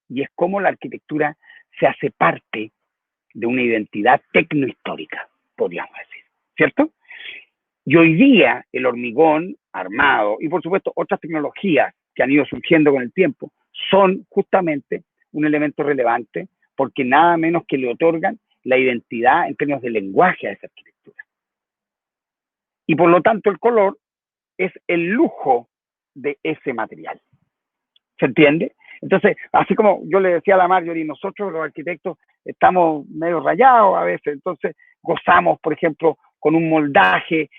Y es como la arquitectura se hace parte de una identidad tecnohistórica, podríamos decir, ¿cierto? Y hoy día el hormigón armado y por supuesto otras tecnologías que han ido surgiendo con el tiempo son justamente un elemento relevante porque nada menos que le otorgan la identidad en términos de lenguaje a esa arquitectura. Y por lo tanto el color es el lujo de ese material. ¿Se entiende? Entonces, así como yo le decía a la Marjorie, nosotros los arquitectos estamos medio rayados a veces, entonces gozamos, por ejemplo, con un moldaje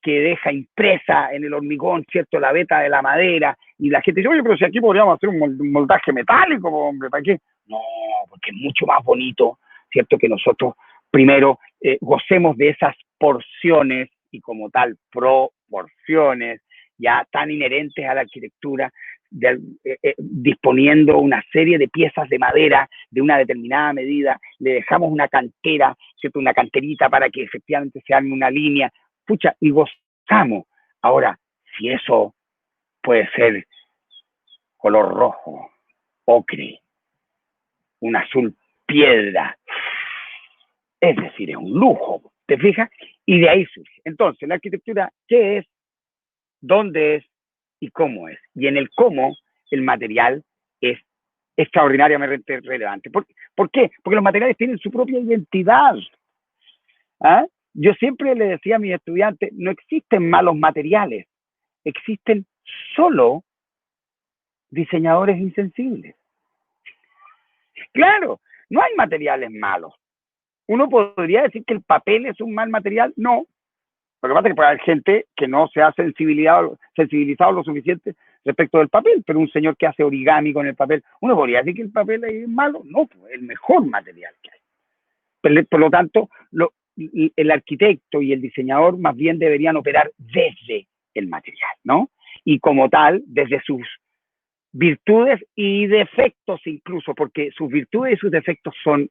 que deja impresa en el hormigón, ¿cierto? La veta de la madera, y la gente dice, oye, pero si aquí podríamos hacer un moldaje metálico, hombre, ¿para qué? No, porque es mucho más bonito, ¿cierto? Que nosotros primero gocemos de esas porciones, y como tal, proporciones, ya tan inherentes a la arquitectura, disponiendo una serie de piezas de madera de una determinada medida, le dejamos una cantera, ¿cierto? Una canterita para que efectivamente se arme una línea, pucha, y gozamos. Ahora, si eso puede ser color rojo, ocre, un azul piedra, es decir, es un lujo, ¿te fijas? Y de ahí surge. Entonces, la arquitectura, ¿qué es? ¿Dónde es? ¿Y cómo es? Y en el cómo, el material es extraordinariamente relevante. ¿Por qué? Porque los materiales tienen su propia identidad. ¿Ah? Yo siempre le decía a mis estudiantes, no existen malos materiales, existen solo diseñadores insensibles. Claro, no hay materiales malos. Uno podría decir que el papel es un mal material, no. Lo que pasa es que puede haber gente que no se ha sensibilizado lo suficiente respecto del papel, pero un señor que hace origami con el papel, uno podría decir que el papel es malo, no, es el mejor material que hay. Por lo tanto, el arquitecto y el diseñador más bien deberían operar desde el material, ¿no? Y como tal, desde sus virtudes y defectos incluso, porque sus virtudes y sus defectos son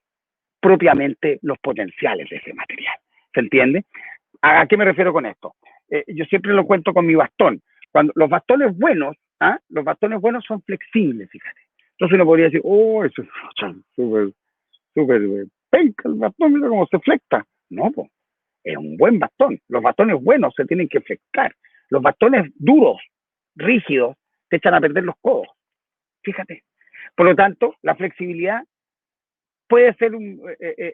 propiamente los potenciales de ese material. ¿Se entiende? ¿A qué me refiero con esto? Yo siempre lo cuento con mi bastón. Cuando los bastones buenos, los bastones buenos son flexibles, fíjate. Entonces uno podría decir, oh, eso es súper penca el bastón, mira cómo se flecta. No, pues, es un buen bastón. Los bastones buenos se tienen que flectar. Los bastones duros, rígidos, te echan a perder los codos. Fíjate. Por lo tanto, la flexibilidad puede ser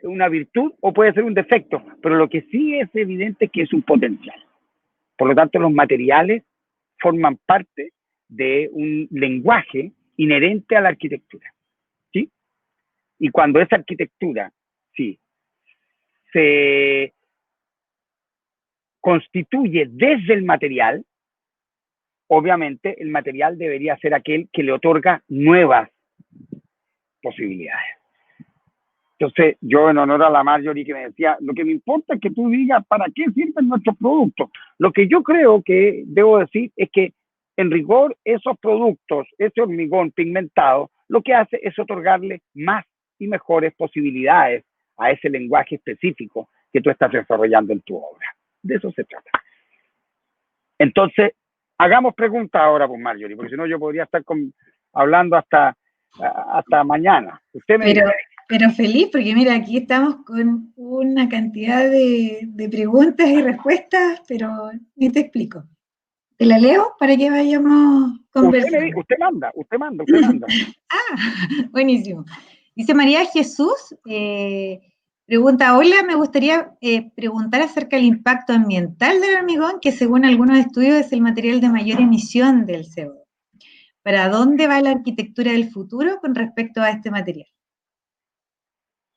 una virtud o puede ser un defecto, pero lo que sí es evidente es que es un potencial. Por lo tanto, los materiales forman parte de un lenguaje inherente a la arquitectura, ¿sí? Y cuando esa arquitectura, sí, se constituye desde el material, obviamente el material debería ser aquel que le otorga nuevas posibilidades. Entonces, yo en honor a la Marjorie que me decía, lo que me importa es que tú digas para qué sirven nuestros productos. Lo que yo creo que debo decir es que en rigor esos productos, ese hormigón pigmentado, lo que hace es otorgarle más y mejores posibilidades a ese lenguaje específico que tú estás desarrollando en tu obra. De eso se trata. Entonces, hagamos preguntas ahora, pues Marjorie, porque si no yo podría estar hablando hasta mañana. Usted me dice. Pero feliz, porque mira, aquí estamos con una cantidad de preguntas y respuestas, pero ni te explico. Te la leo para que vayamos conversando. Usted manda. Buenísimo. Dice María Jesús, pregunta, hola, me gustaría preguntar acerca del impacto ambiental del hormigón, que según algunos estudios es el material de mayor emisión del CO2. ¿Para dónde va la arquitectura del futuro con respecto a este material?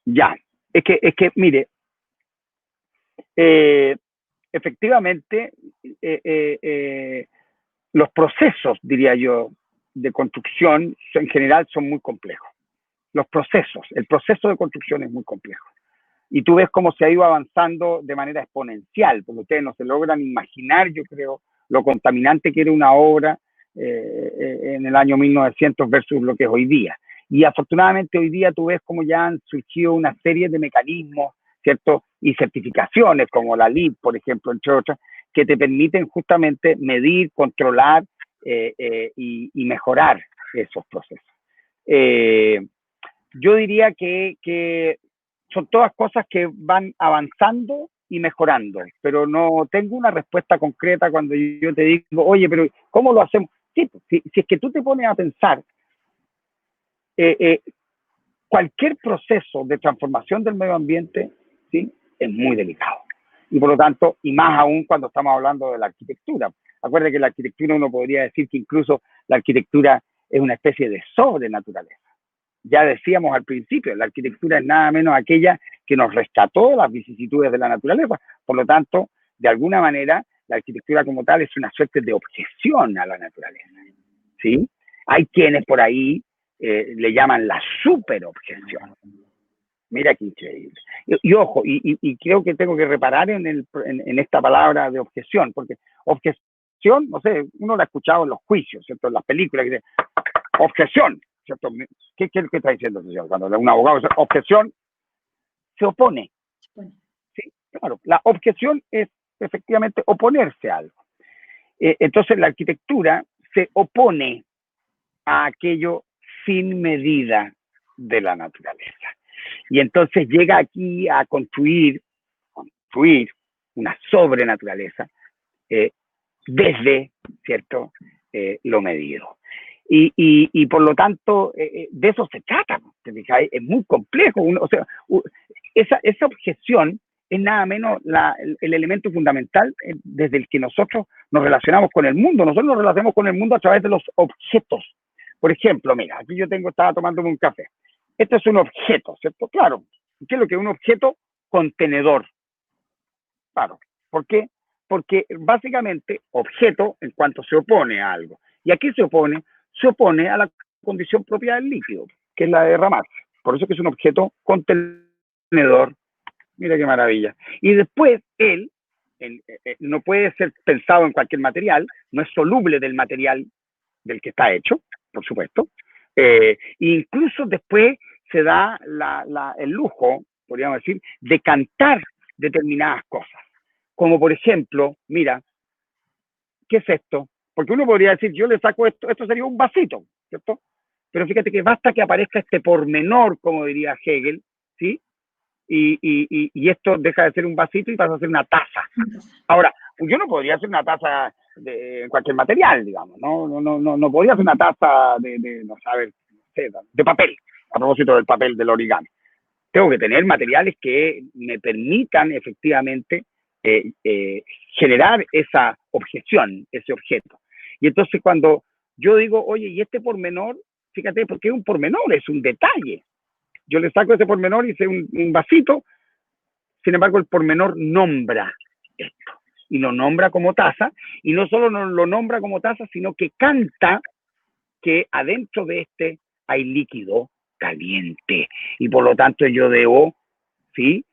Ya, mire, efectivamente, los procesos, diría yo, de construcción en general son muy complejos. El proceso de construcción es muy complejo. Y tú ves cómo se ha ido avanzando de manera exponencial, porque ustedes no se logran imaginar, yo creo, lo contaminante que era una obra en el año 1900 versus lo que es hoy día. Y afortunadamente hoy día tú ves cómo ya han surgido una serie de mecanismos, ¿cierto? Y certificaciones como la LEED, por ejemplo, entre otras, que te permiten justamente medir, controlar y mejorar esos procesos. Yo diría que son todas cosas que van avanzando y mejorando, pero no tengo una respuesta concreta cuando yo te digo, oye, pero ¿cómo lo hacemos? Sí, si es que tú te pones a pensar, cualquier proceso de transformación del medio ambiente, ¿sí? Es muy delicado. Y por lo tanto, y más aún cuando estamos hablando de la arquitectura. Acuérdate que la arquitectura uno podría decir que incluso la arquitectura es una especie de sobrenaturaleza. Ya decíamos al principio, la arquitectura es nada menos aquella que nos rescató las vicisitudes de la naturaleza. Por lo tanto, de alguna manera, la arquitectura como tal es una suerte de objeción a la naturaleza, ¿sí? Hay quienes por ahí le llaman la superobjeción. Mira qué increíble. Y ojo, y creo que tengo que reparar en esta palabra de objeción, porque objeción, no sé, uno la ha escuchado en los juicios, ¿cierto? En las películas, que dice, objeción, ¿cierto? ¿Qué está diciendo el señor? Cuando un abogado dice objeción, se opone. ¿Sí? Claro, la objeción es efectivamente oponerse a algo. Entonces la arquitectura se opone a aquello sin medida de la naturaleza. Y entonces llega aquí a construir una sobrenaturaleza desde, ¿cierto?, lo medido. Y por lo tanto, de eso se trata, ¿te fijas? Es muy complejo. Esa objeción es nada menos el elemento fundamental desde el que nosotros nos relacionamos con el mundo. Nosotros nos relacionamos con el mundo a través de los objetos. Por ejemplo, mira, aquí estaba tomándome un café. Este es un objeto, ¿cierto? Claro. ¿Qué es lo que es un objeto? Contenedor. Claro. ¿Por qué? Porque básicamente objeto en cuanto se opone a algo. ¿Y a qué se opone? Se opone a la condición propia del líquido, que es la de derramarse. Por eso que es un objeto contenedor. Mira qué maravilla. Y después él no puede ser pensado en cualquier material, no es soluble del material del que está hecho, por supuesto. Incluso después se da el lujo, podríamos decir, de cantar determinadas cosas. Como por ejemplo, mira, ¿qué es esto? Porque uno podría decir, yo le saco esto sería un vasito, ¿cierto? Pero fíjate que basta que aparezca este pormenor, como diría Hegel, ¿sí? Y esto deja de ser un vasito y pasa a ser una taza. Ahora, yo no podría hacer una taza de cualquier material, digamos, no podría hacer una taza de papel, a propósito del papel del origami. Tengo que tener materiales que me permitan efectivamente generar esa objeción, ese objeto. Y entonces cuando yo digo, oye, ¿y este pormenor? Fíjate, porque es un pormenor, es un detalle. Yo le saco ese pormenor y hice un vasito, sin embargo el pormenor nombra esto. Y lo nombra como taza, y no solo lo nombra como taza, sino que canta que adentro de este hay líquido caliente. Y por lo tanto yo debo, ¿sí?,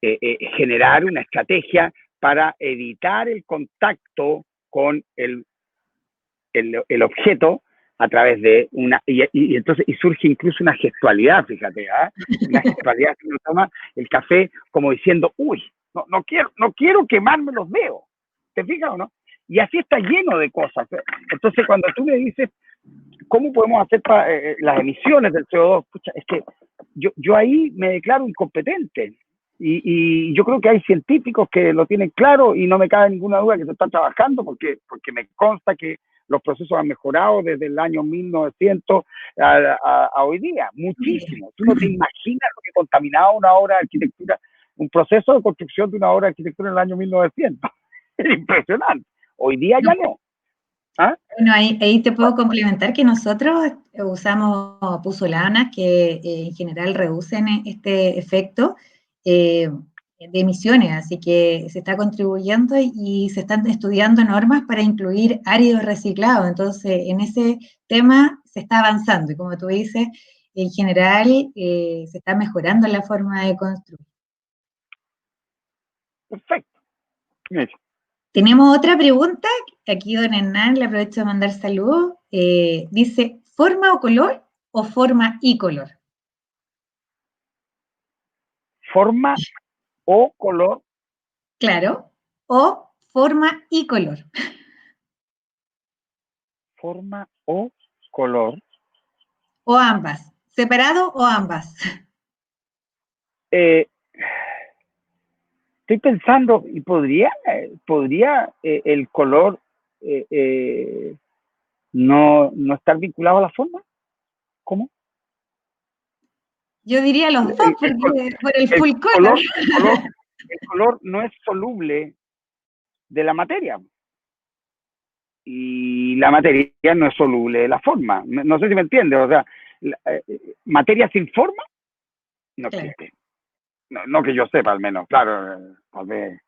generar una estrategia para evitar el contacto con el objeto a través de una, y entonces surge incluso una gestualidad, fíjate, una gestualidad que uno toma el café como diciendo, uy, no quiero quemarme los dedos, ¿te fijas o no? Y así está lleno de cosas. Entonces cuando tú me dices, ¿cómo podemos hacer para las emisiones del CO2? Pucha, es que yo ahí me declaro incompetente. Y yo creo que hay científicos que lo tienen claro y no me cabe ninguna duda que se están trabajando porque me consta que los procesos han mejorado desde el año 1900 a hoy día, muchísimo. Tú no te imaginas lo que contaminaba una obra de arquitectura, un proceso de construcción de una obra de arquitectura en el año 1900. Es impresionante. Hoy día ya no. ¿Ah? Bueno, ahí te puedo complementar que nosotros usamos puzolanas que en general reducen este efecto de emisiones, así que se está contribuyendo y se están estudiando normas para incluir áridos reciclados. Entonces, en ese tema se está avanzando y como tú dices, en general se está mejorando la forma de construir. Perfecto. Tenemos otra pregunta, aquí don Hernán, le aprovecho de mandar saludos, dice, ¿forma o color o forma y color? Forma o color. Claro, o forma y color. Forma o color. O ambas, separado o ambas. Estoy pensando, ¿y podría el color no estar vinculado a la forma? ¿Cómo? Yo diría los dos, porque por el full color. El color no es soluble de la materia. Y la materia no es soluble de la forma. No sé si me entiendes. O sea, materia sin forma no existe. No que yo sepa, al menos. Claro, tal vez.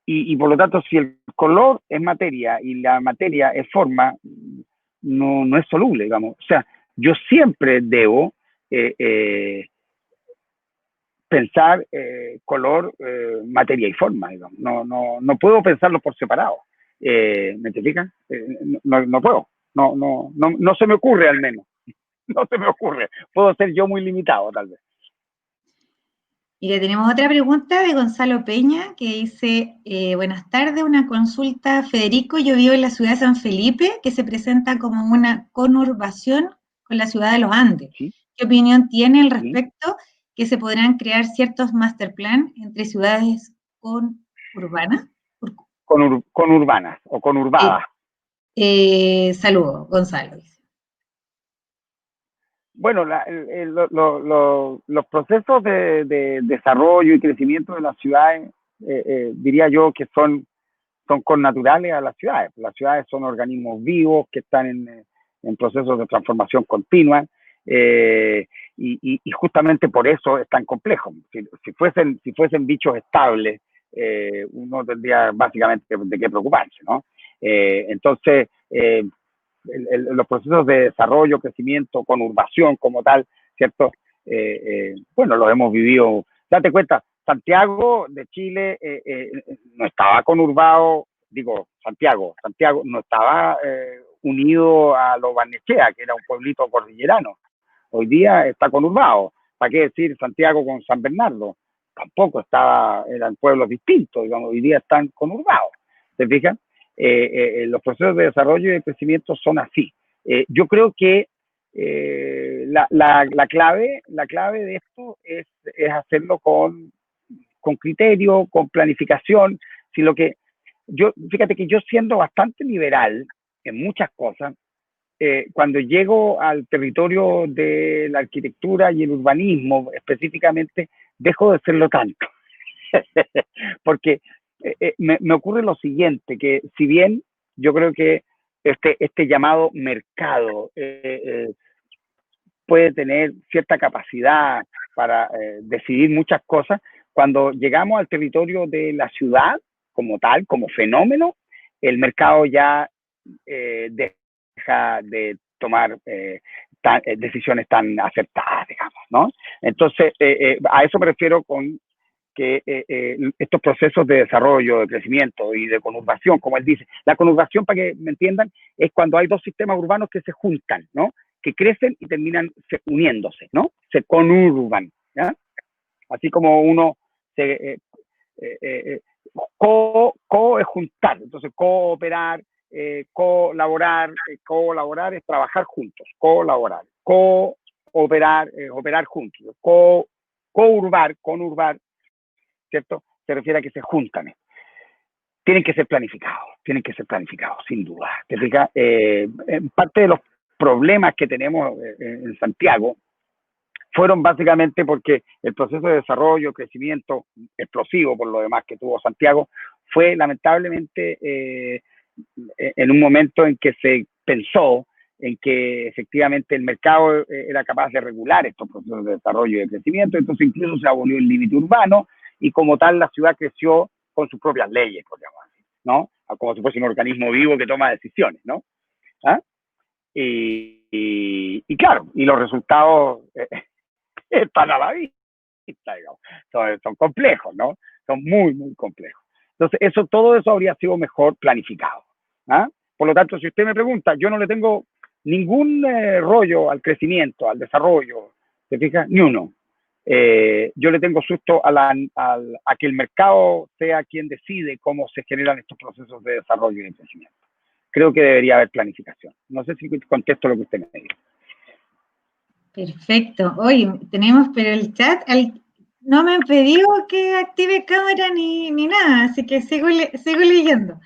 Y por lo tanto, si el color es materia y la materia es forma, no es soluble, digamos. O sea, yo siempre debo pensar color, materia y forma, digamos. No puedo pensarlo por separado. ¿Me identifican? No puedo. No se me ocurre, al menos. No se me ocurre. Puedo ser yo muy limitado, tal vez. Y le tenemos otra pregunta de Gonzalo Peña que dice, buenas tardes, una consulta, Federico, yo vivo en la ciudad de San Felipe, que se presenta como una conurbación con la ciudad de los Andes. ¿Sí? ¿Qué opinión tiene al respecto? ¿Que se podrán crear ciertos master plan entre ciudades urbanas? Conurbanas o conurbadas. Saludos, Gonzalo. Bueno, los procesos de desarrollo y crecimiento de las ciudades, diría yo que son connaturales a las ciudades. Las ciudades son organismos vivos que están en procesos de transformación continua y justamente por eso es tan complejo. Si fuesen bichos estables, uno tendría básicamente de qué preocuparse, ¿no? Entonces, los procesos de desarrollo, crecimiento, conurbación como tal, ¿cierto? Bueno, los hemos vivido. Date cuenta, Santiago de Chile no estaba conurbado, digo, Santiago no estaba unido a Lo Barnechea, que era un pueblito cordillerano. Hoy día está conurbado. ¿Para qué decir Santiago con San Bernardo? Tampoco eran pueblos distintos, digamos, hoy día están conurbados. ¿Se fijan? Los procesos de desarrollo y de crecimiento son así. Yo creo que la clave de esto es hacerlo con criterio, con planificación. Si lo que fíjate que yo siendo bastante liberal en muchas cosas, cuando llego al territorio de la arquitectura y el urbanismo específicamente, dejo de serlo tanto. Porque me ocurre lo siguiente, que si bien yo creo que este llamado mercado puede tener cierta capacidad para decidir muchas cosas, cuando llegamos al territorio de la ciudad como tal, como fenómeno, el mercado ya deja de tomar decisiones tan acertadas, digamos, ¿no? Entonces, a eso me refiero con que estos procesos de desarrollo, de crecimiento y de conurbación, como él dice, la conurbación, para que me entiendan, es cuando hay dos sistemas urbanos que se juntan, ¿no? Que crecen y terminan uniéndose, ¿no? Se conurban, ¿ya? Así como uno se... co es juntar, entonces cooperar, colaborar es trabajar juntos, colaborar, operar juntos. Conurbar, ¿cierto? Se refiere a que se juntan. Tienen que ser planificados, sin duda. ¿Te fijas? Parte de los problemas que tenemos en Santiago fueron básicamente porque el proceso de desarrollo, crecimiento explosivo, por lo demás, que tuvo Santiago, fue lamentablemente en un momento en que se pensó en que efectivamente el mercado era capaz de regular estos procesos de desarrollo y de crecimiento, entonces incluso se abolió el límite urbano y como tal la ciudad creció con sus propias leyes, podríamos decir, ¿no? Como si fuese un organismo vivo que toma decisiones, ¿no? ¿Ah? Y claro, y los resultados están a la vista, digamos. Son complejos, ¿no? Son muy, muy complejos. Entonces, todo eso habría sido mejor planificado. ¿Ah? Por lo tanto, si usted me pregunta, yo no le tengo ningún rollo al crecimiento, al desarrollo, ¿se fija? Ni uno. Yo le tengo susto a que el mercado sea quien decide cómo se generan estos procesos de desarrollo y de crecimiento. Creo que debería haber planificación. No sé si contesto lo que usted me dice. Perfecto. Hoy tenemos, pero el chat no me han pedido que active cámara ni nada, así que sigo leyendo.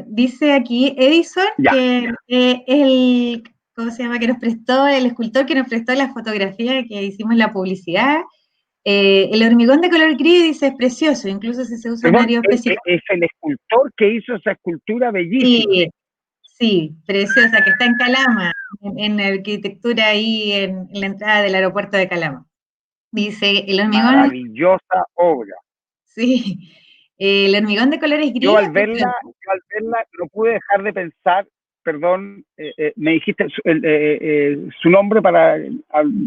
Dice aquí Edison Ya. que ¿cómo se llama? Que nos prestó, el escultor que nos prestó la fotografía que hicimos la publicidad. El hormigón de color gris dice es precioso, incluso si se usa un área especial. Es el escultor que hizo esa escultura bellísima. Sí, preciosa, que está en Calama, en arquitectura ahí en la entrada del aeropuerto de Calama. Dice, el hormigón... Maravillosa obra. Sí, el hormigón de colores gris... Yo al verla no pude dejar de pensar, perdón, me dijiste su nombre para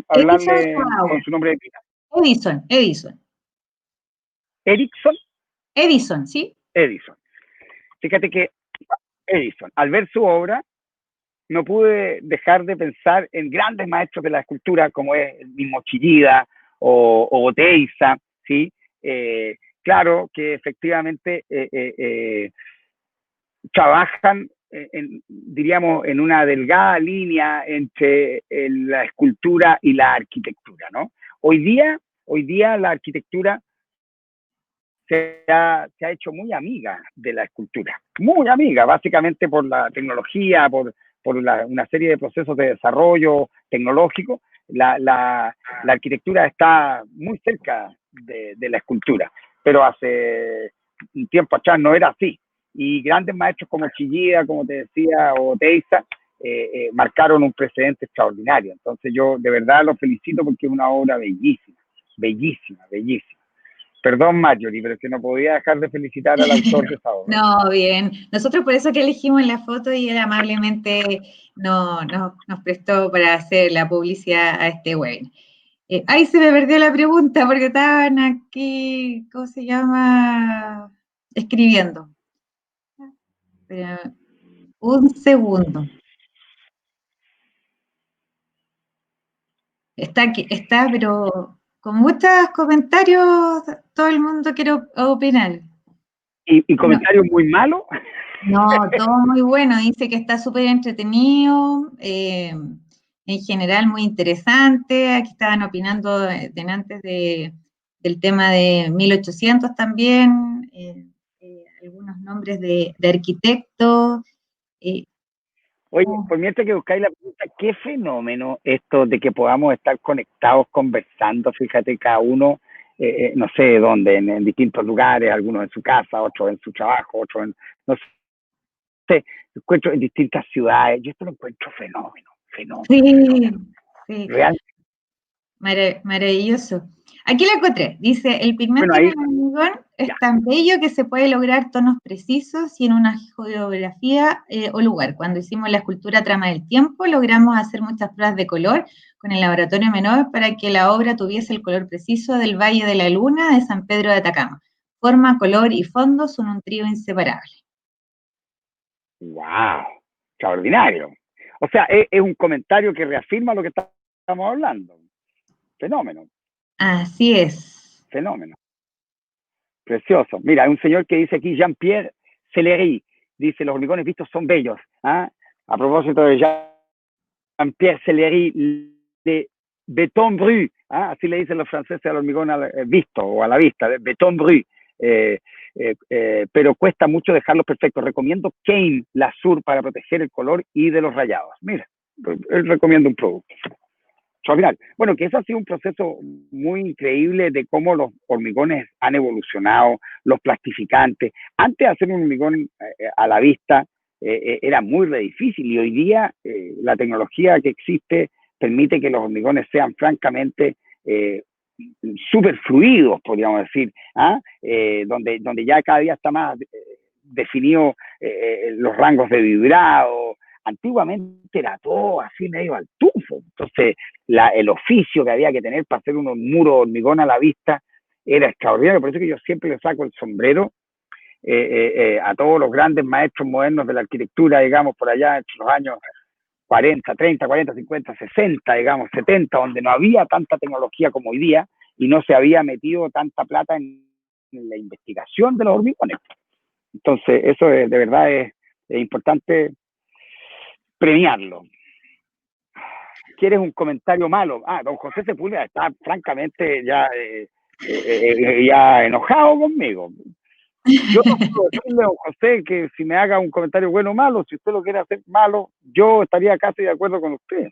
hablarle con su nombre de pila. Edison. ¿Erickson? Edison, ¿sí? Edison. Fíjate que Edison, al ver su obra, no pude dejar de pensar en grandes maestros de la escultura, como es el mismo Chillida o Oteiza, ¿sí? Claro que efectivamente trabajan, diríamos, en una delgada línea entre la escultura y la arquitectura, ¿no? Hoy día la arquitectura se ha hecho muy amiga de la escultura, muy amiga, básicamente por la tecnología, por una serie de procesos de desarrollo tecnológico. La arquitectura está muy cerca de la escultura, pero hace un tiempo atrás no era así. Y grandes maestros como Chillida, como te decía, o Teiza, marcaron un precedente extraordinario. Entonces yo de verdad los felicito porque es una obra bellísima, bellísima, bellísima. Perdón, Marjorie, pero es que no podía dejar de felicitar al autor de esa obra. No, bien. Nosotros por eso que elegimos la foto y él amablemente nos prestó para hacer la publicidad a este webinar. Ahí se me perdió la pregunta porque estaban aquí, ¿cómo se llama? Escribiendo. Pero, un segundo. Está aquí, pero con muchos comentarios, todo el mundo quiere opinar. ¿Y comentarios muy malos? No, todo muy bueno. Dice que está súper entretenido, en general muy interesante. Aquí estaban opinando antes del tema de 1800 también, algunos nombres de arquitectos. Oye, por mientras que buscáis la pregunta, ¿qué fenómeno esto de que podamos estar conectados, conversando, fíjate, cada uno, no sé dónde, en distintos lugares, algunos en su casa, otros en su trabajo, otros en, no sé, encuentro en distintas ciudades, yo esto lo encuentro fenómeno. Sí. Real. Maravilloso. Aquí la encontré. Dice, el pigmento en el hormigón es tan bello que se puede lograr tonos precisos y en una geografía o lugar. Cuando hicimos la escultura Trama del Tiempo, logramos hacer muchas pruebas de color con el laboratorio menor para que la obra tuviese el color preciso del Valle de la Luna de San Pedro de Atacama. Forma, color y fondo son un trío inseparable. ¡Wow! Extraordinario. O sea, es un comentario que reafirma lo que estamos hablando. Fenómeno. Así es. Fenómeno. Precioso. Mira, hay un señor que dice aquí, Jean-Pierre Sellery, dice, los hormigones vistos son bellos. ¿Ah? A propósito de Jean-Pierre Sellery, de béton brut, así le dicen los franceses al hormigón visto o a la vista, de béton brut. Pero cuesta mucho dejarlos perfectos. Recomiendo Kane Lasur para proteger el color y de los rayados. Mira, recomiendo un producto. Al final, bueno, que eso ha sido un proceso muy increíble de cómo los hormigones han evolucionado, los plastificantes. Antes de hacer un hormigón a la vista era muy difícil, y hoy día la tecnología que existe permite que los hormigones sean francamente súper fluidos, podríamos decir, donde ya cada día está más definido los rangos de vibrado. Antiguamente era todo así medio al tufo. Entonces, el oficio que había que tener para hacer unos muros de hormigón a la vista era extraordinario. Por eso que yo siempre le saco el sombrero a todos los grandes maestros modernos de la arquitectura, digamos, por allá entre los años 40, 30, 40, 50, 60, digamos, 70, donde no había tanta tecnología como hoy día y no se había metido tanta plata en la investigación de los hormigones. Entonces, eso de verdad es importante premiarlo. ¿Quieres un comentario malo? Don José Sepúlveda está francamente ya enojado conmigo. Yo no puedo decirle a don José que si me haga un comentario bueno o malo. Si usted lo quiere hacer malo, yo estaría casi de acuerdo con usted.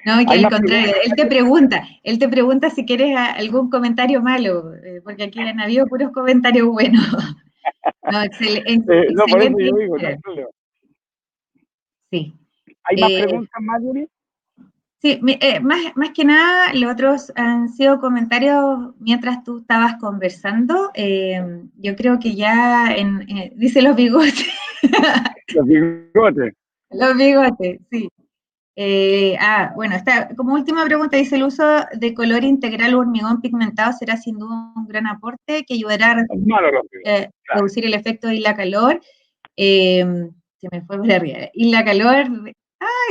No, que al contrario, él te pregunta si quieres algún comentario malo, porque aquí han habido puros comentarios buenos. No, excelente. No, por eso yo digo, no, sí. ¿Hay más preguntas, Marjorie? Sí, más que nada, los otros han sido comentarios mientras tú estabas conversando. Yo creo que ya, dice los bigotes. Los bigotes. Los bigotes, sí. Bueno, como última pregunta, dice: ¿el uso de color integral o hormigón pigmentado será sin duda un gran aporte que ayudará a reducir el efecto de isla calor? Se me fue por arriba. Isla calor,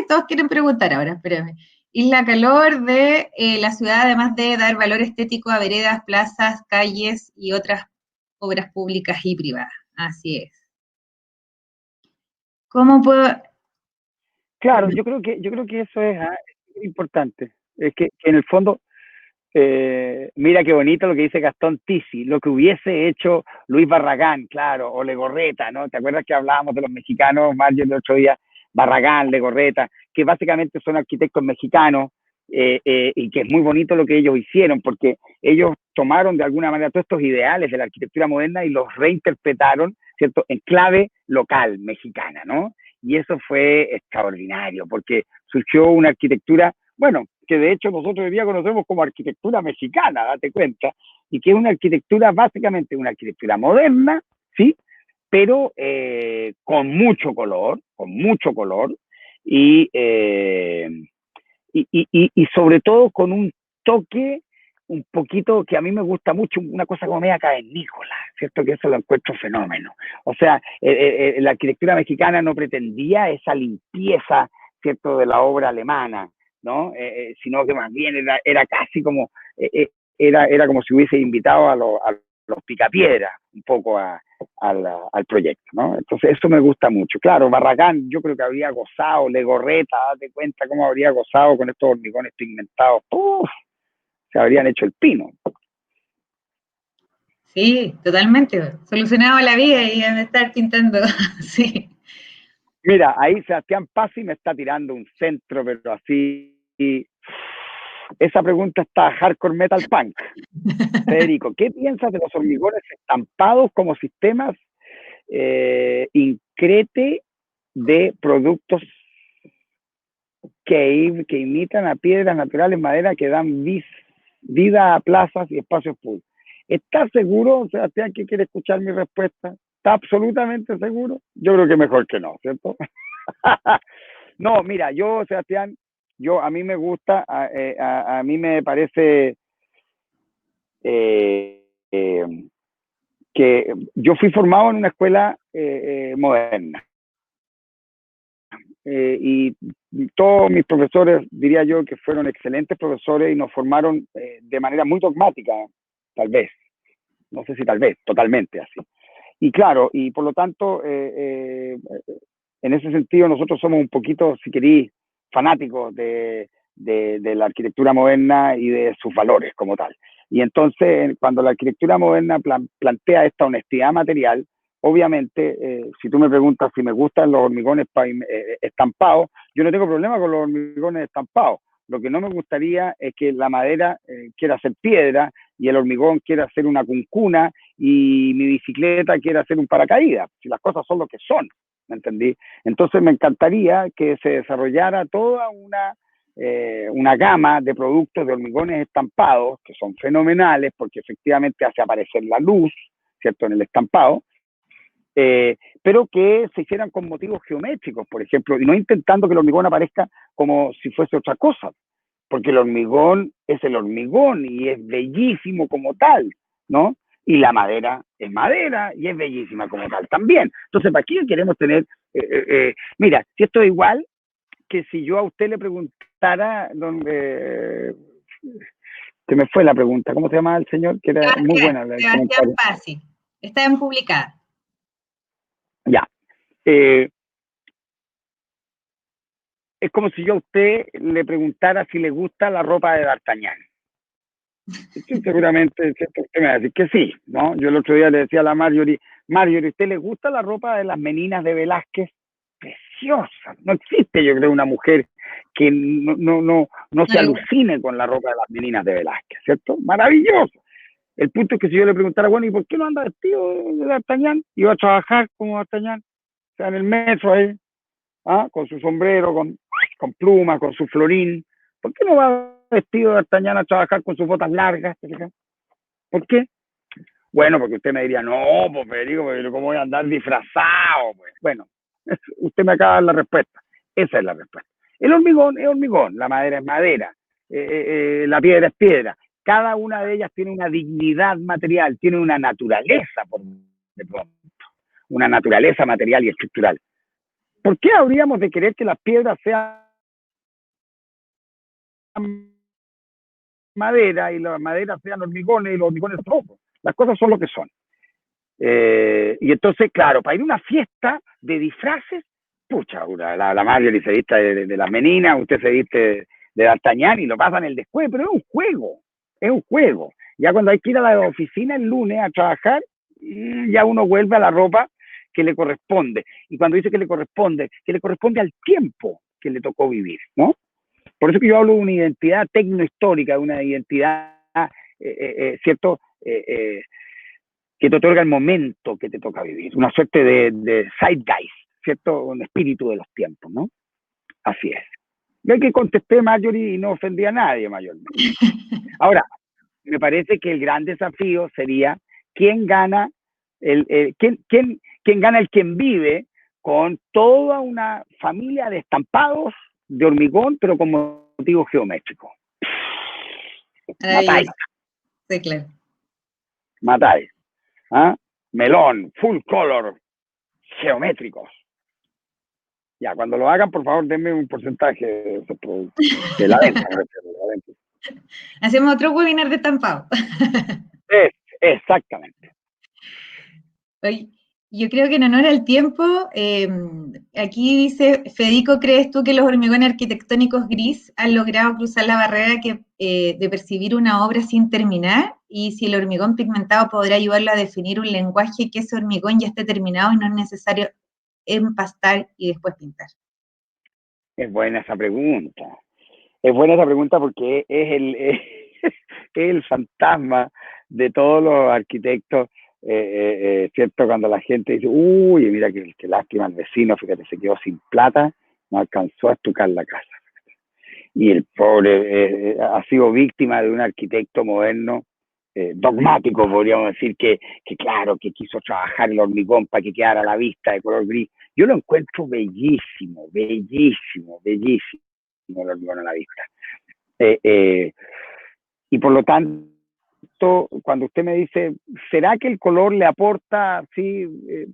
todos quieren preguntar ahora, espérame. Isla calor de la ciudad, además de dar valor estético a veredas, plazas, calles y otras obras públicas y privadas. Así es. ¿Cómo puedo...? Claro, yo creo que eso es importante. Es que en el fondo, mira qué bonito lo que dice Gastón Tisi, lo que hubiese hecho Luis Barragán, claro, o Legorreta, ¿no? ¿Te acuerdas que hablábamos de los mexicanos, Mario, el otro día? Barragán, Legorreta, que básicamente son arquitectos mexicanos, y que es muy bonito lo que ellos hicieron, porque ellos tomaron de alguna manera todos estos ideales de la arquitectura moderna y los reinterpretaron, ¿cierto?, en clave local, mexicana, ¿no? Y eso fue extraordinario, porque surgió una arquitectura, bueno, que de hecho nosotros hoy día conocemos como arquitectura mexicana, date cuenta, y que es una arquitectura, básicamente una arquitectura moderna, ¿sí?, pero con mucho color, y sobre todo con un toque un poquito que a mí me gusta mucho, una cosa como media cavernícola, ¿cierto? Que eso lo encuentro fenómeno. O sea, la arquitectura mexicana no pretendía esa limpieza, ¿cierto?, de la obra alemana, ¿no? Sino que más bien era casi como, era como si hubiese invitado a los picapiedras un poco al proyecto, ¿no? Entonces eso me gusta mucho. Claro, Barragán yo creo que habría gozado, Legorreta, date cuenta cómo habría gozado con estos hormigones pigmentados. ¡Uf! Se habrían hecho el pino. Sí, totalmente. Solucionado la vida y de estar pintando, sí. Mira, ahí Sebastián Pazzi me está tirando un centro, pero así... Esa pregunta está hardcore metal punk. Federico, ¿qué piensas de los hormigones estampados como sistemas increte de productos que imitan a piedras naturales, madera, que dan vida a plazas y espacios públicos? ¿Estás seguro, Sebastián, que quiere escuchar mi respuesta? ¿Está absolutamente seguro? Yo creo que mejor que no, ¿cierto? No, mira, yo, Sebastián, a mí me gusta, a mí me parece que yo fui formado en una escuela moderna. Y todos mis profesores, diría yo, que fueron excelentes profesores y nos formaron de manera muy dogmática, tal vez, no sé si tal vez, totalmente así. Y claro, y por lo tanto, en ese sentido nosotros somos un poquito, si querís, fanáticos de de la arquitectura moderna y de sus valores como tal. Y entonces, cuando la arquitectura moderna plantea esta honestidad material, obviamente, si tú me preguntas si me gustan los hormigones estampados, yo no tengo problema con los hormigones estampados. Lo que no me gustaría es que la madera quiera ser piedra y el hormigón quiera ser una cuncuna y mi bicicleta quiera ser un paracaídas. Si las cosas son lo que son, ¿me entendí? Entonces me encantaría que se desarrollara toda una gama de productos de hormigones estampados que son fenomenales porque efectivamente hace aparecer la luz, ¿cierto?, en el estampado, pero que se hicieran con motivos geométricos, por ejemplo, y no intentando que el hormigón aparezca como si fuese otra cosa, porque el hormigón es el hormigón y es bellísimo como tal, ¿no? Y la madera es madera y es bellísima como tal también. Entonces, ¿para qué queremos tener? Mira, si esto es igual que si yo a usted le preguntara, se me fue la pregunta, ¿cómo se llama el señor? Que era muy buena el comentario. Pasi, está en publicada. Ya. Es como si yo a usted le preguntara si le gusta la ropa de D'Artagnan. Seguramente usted me va a decir que sí, ¿no? Yo el otro día le decía a la Marjorie, ¿a usted le gusta la ropa de las meninas de Velázquez? Preciosa. No existe, yo creo, una mujer que no se alucine con la ropa de las meninas de Velázquez, ¿cierto? Maravilloso. El punto es que si yo le preguntara, bueno, ¿y por qué no anda vestido de D'Artagnan? Iba a trabajar como D'Artagnan, o sea, en el metro ahí, con su sombrero, con plumas, con su florín. ¿Por qué no va vestido de D'Artagnan a trabajar con sus botas largas? ¿Por qué? Bueno, porque usted me diría, no, pues Federico, ¿cómo voy a andar disfrazado? Pues, bueno, usted me acaba de dar la respuesta. Esa es la respuesta. El hormigón es hormigón, la madera es madera, la piedra es piedra. Cada una de ellas tiene una dignidad material, tiene una naturaleza, de pronto, una naturaleza material y estructural. ¿Por qué habríamos de querer que las piedras sean madera y las maderas sean hormigones y los hormigones rojos? Las cosas son lo que son. Y entonces, claro, para ir a una fiesta de disfraces, pucha, la Marjorie se viste de las meninas, usted se viste de D'Artagnan y lo pasan el después, pero es un juego. Ya cuando hay que ir a la oficina el lunes a trabajar, ya uno vuelve a la ropa que le corresponde. Y cuando dice que le corresponde al tiempo que le tocó vivir, ¿no? Por eso que yo hablo de una identidad tecnohistórica, de una identidad, ¿cierto?, que te otorga el momento que te toca vivir, una suerte de zeitgeist, ¿cierto?, un espíritu de los tiempos, ¿no? Así es. Ve que contesté, Marjorie, y no ofendí a nadie, mayormente. Ahora, me parece que el gran desafío sería quién gana quien vive con toda una familia de estampados de hormigón, pero con motivos geométricos. Matáis. Sí, claro. Matáis. Melón, full color, geométricos. Ya, cuando lo hagan, por favor, denme un porcentaje de esos productos. De la venta. Hacemos otro webinar de estampado. Exactamente. Oye, yo creo que en honor al tiempo, aquí dice, Federico, ¿crees tú que los hormigones arquitectónicos gris han logrado cruzar la barrera de percibir una obra sin terminar? Y si el hormigón pigmentado podrá ayudarlo a definir un lenguaje que ese hormigón ya esté terminado y no es necesario empastar y después pintar. Es buena esa pregunta. Es buena esa pregunta porque es el fantasma de todos los arquitectos, ¿cierto? Cuando la gente dice, uy, mira qué lástima el vecino, fíjate, se quedó sin plata, no alcanzó a estucar la casa. Y el pobre ha sido víctima de un arquitecto moderno, dogmático, podríamos decir, que claro, que quiso trabajar el hormigón para que quedara a la vista de color gris. Yo lo encuentro bellísimo el hormigón a la vista. Y por lo tanto, cuando usted me dice, ¿será que el color le aporta? Sí,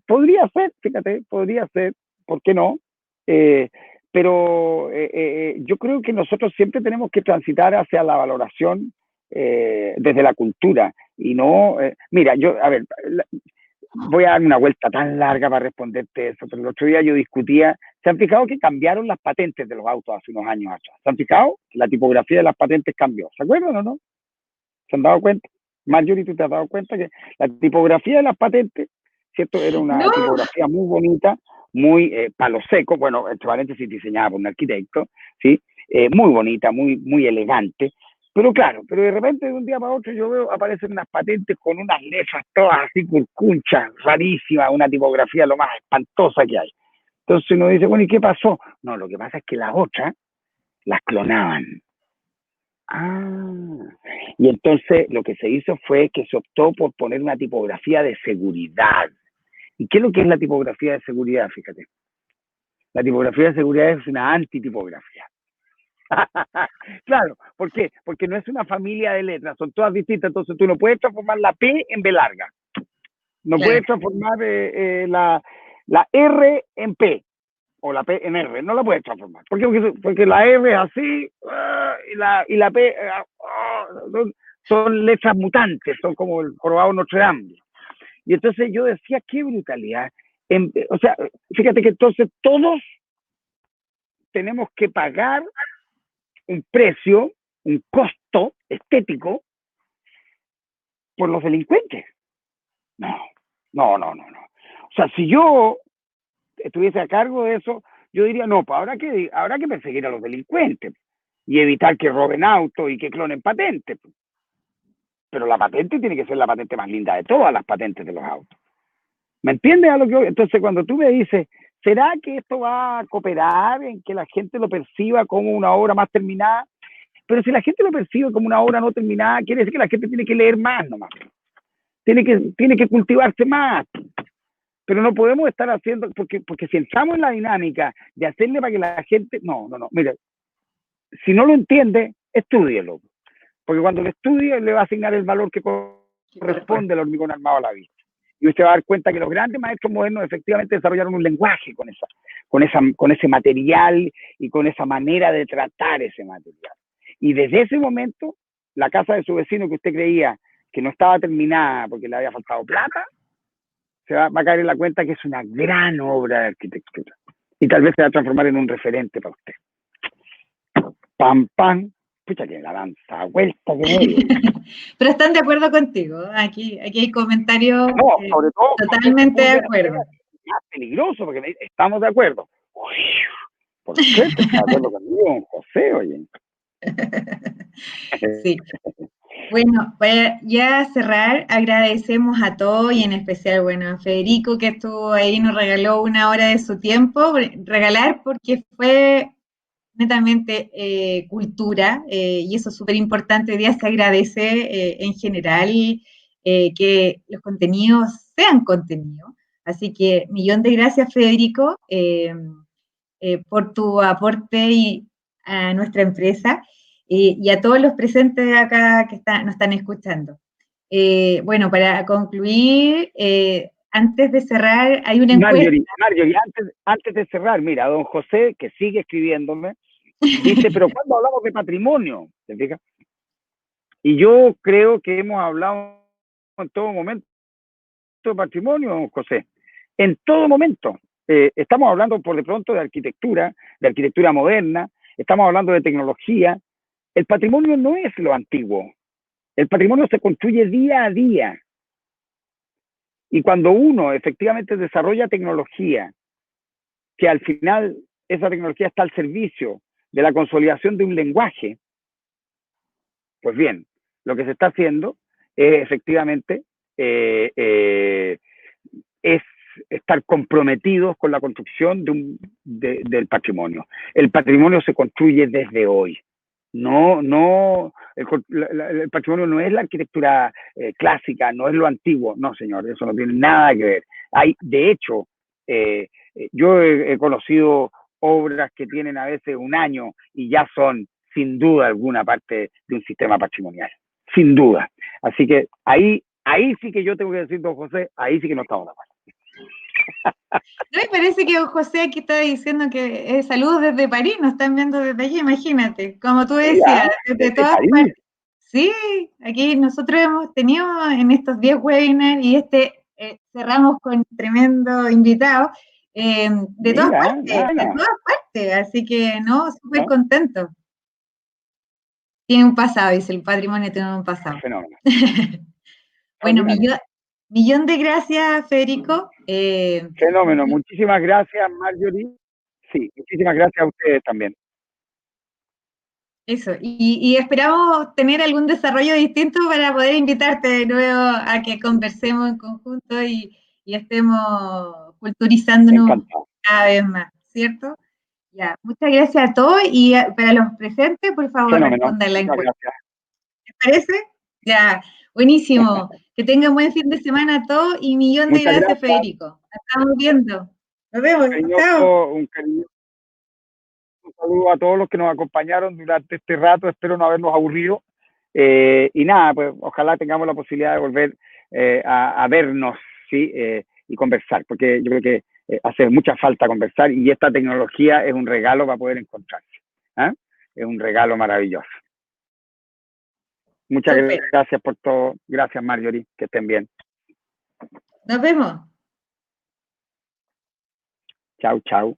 podría ser, fíjate, podría ser, ¿por qué no? Pero yo creo que nosotros siempre tenemos que transitar hacia la valoración desde la cultura y no, mira, voy a dar una vuelta tan larga para responderte eso, pero el otro día yo discutía, ¿Se han fijado que cambiaron las patentes de los autos hace unos años atrás? ¿Se han fijado? La tipografía de las patentes cambió. ¿Se acuerdan o no? ¿Se han dado cuenta? Marjorie, ¿tú te has dado cuenta que la tipografía de las patentes, ¿cierto? Era una No. tipografía muy bonita, muy palo seco, bueno, entre paréntesis, diseñada por un arquitecto, ¿sí? Muy bonita, muy elegante. Pero claro, pero de repente de un día para otro yo veo aparecen unas patentes con unas letras todas así curcunchas, rarísimas, una tipografía lo más espantosa que hay. Entonces uno dice, bueno, ¿y qué pasó? No, lo que pasa es que las otras las clonaban. Y entonces lo que se hizo fue que se optó por poner una tipografía de seguridad. ¿Y qué es lo que es la tipografía de seguridad? Fíjate. La tipografía de seguridad es una antitipografía. Claro, ¿por qué? Porque no es una familia de letras, son todas distintas, entonces tú no puedes transformar la P en B larga, no puedes transformar la R en P o la P en R, no la puedes transformar. ¿Por qué? Porque la R es así y la P son letras mutantes, son como el jorobado Notre Dame. Y entonces yo decía, qué brutalidad. O sea, fíjate que entonces todos tenemos que pagar un precio, un costo estético por los delincuentes. No. O sea, si yo estuviese a cargo de eso, yo diría, no, pues habrá que perseguir a los delincuentes y evitar que roben autos y que clonen patentes. Pero la patente tiene que ser la patente más linda de todas las patentes de los autos. ¿Me entiendes a lo que voy? Entonces, cuando tú me dices, ¿será que esto va a cooperar en que la gente lo perciba como una obra más terminada? Pero si la gente lo percibe como una obra no terminada, quiere decir que la gente tiene que leer más nomás. Tiene que cultivarse más. Pero no podemos estar haciendo, porque si entramos en la dinámica de hacerle para que la gente, no, mira, si no lo entiende, estúdielo. Porque cuando lo estudie, le va a asignar el valor que corresponde al hormigón armado a la vista. Y usted va a dar cuenta que los grandes maestros modernos efectivamente desarrollaron un lenguaje con ese material y con esa manera de tratar ese material. Y desde ese momento, la casa de su vecino que usted creía que no estaba terminada porque le había faltado plata, se va a caer en la cuenta que es una gran obra de arquitectura. Y tal vez se va a transformar en un referente para usted. Pam, pam. Pucha, que la danza vuelta de medio. Pero están de acuerdo contigo. Aquí hay comentarios sobre todo, totalmente de acuerdo. Más peligroso, porque estamos de acuerdo. Por suerte, está de acuerdo conmigo, José, oye. Sí. Bueno, para ya cerrar, agradecemos a todos y en especial, bueno, a Federico que estuvo ahí, nos regaló una hora de su tiempo, regalar porque fue netamente cultura y eso es súper importante. Hoy día se agradece en general que los contenidos sean contenidos. Así que millón de gracias, Federico, por tu aporte a nuestra empresa y a todos los presentes acá que nos están escuchando. Bueno, para concluir, antes de cerrar, hay una encuesta. Marjorie, antes de cerrar, mira, don José, que sigue escribiéndome, dice, pero ¿cuándo hablamos de patrimonio? ¿Te fijas? Y yo creo que hemos hablado en todo momento de patrimonio, don José. En todo momento. Estamos hablando por de pronto de arquitectura moderna, estamos hablando de tecnología. El patrimonio no es lo antiguo. El patrimonio se construye día a día. Y cuando uno efectivamente desarrolla tecnología, que al final esa tecnología está al servicio de la consolidación de un lenguaje, pues bien, lo que se está haciendo es efectivamente es estar comprometidos con la construcción del patrimonio. El patrimonio se construye desde hoy. El patrimonio no es la arquitectura clásica, no es lo antiguo. No, señor, eso no tiene nada que ver. De hecho, yo he conocido obras que tienen a veces un año y ya son, sin duda alguna, parte de un sistema patrimonial. Sin duda. Así que ahí sí que yo tengo que decir, don José, ahí sí que no estamos de acuerdo. No, me parece que José aquí está diciendo que saludos desde París, nos están viendo desde allí, imagínate, como tú decías, desde todas partes. Sí, aquí nosotros hemos tenido en estos 10 webinars y cerramos con tremendo invitado, de todas Mira, partes, de bueno, todas partes, así que no, súper ¿no? contento. Tiene un pasado, dice, el patrimonio tiene un pasado. Fenómeno. Bueno, Extraordinario. millón de gracias, Federico. Fenómeno. Muchísimas gracias, Marjorie. Sí, muchísimas gracias a ustedes también. Eso, y esperamos tener algún desarrollo distinto para poder invitarte de nuevo a que conversemos en conjunto y estemos culturizándonos Encantado. cada vez más, ¿cierto? Ya, muchas gracias a todos y para los presentes, por favor, Fenómeno. respondan la Muchas encuesta. gracias. ¿Les parece? Ya, buenísimo. Que tengan buen fin de semana a todos y millón de Muchas gracias, gracias. Federico. Nos estamos viendo. Nos vemos. Chao. Un cariñoso saludo a todos los que nos acompañaron durante este rato. Espero no habernos aburrido. Y nada, pues ojalá tengamos la posibilidad de volver a vernos, ¿sí? Y conversar, porque yo creo que hace mucha falta conversar y esta tecnología es un regalo para poder encontrarse. ¿Eh? Es un regalo maravilloso. Muchas Súper. gracias por todo. Gracias, Marjorie. Que estén bien. Nos vemos. Chau, chau.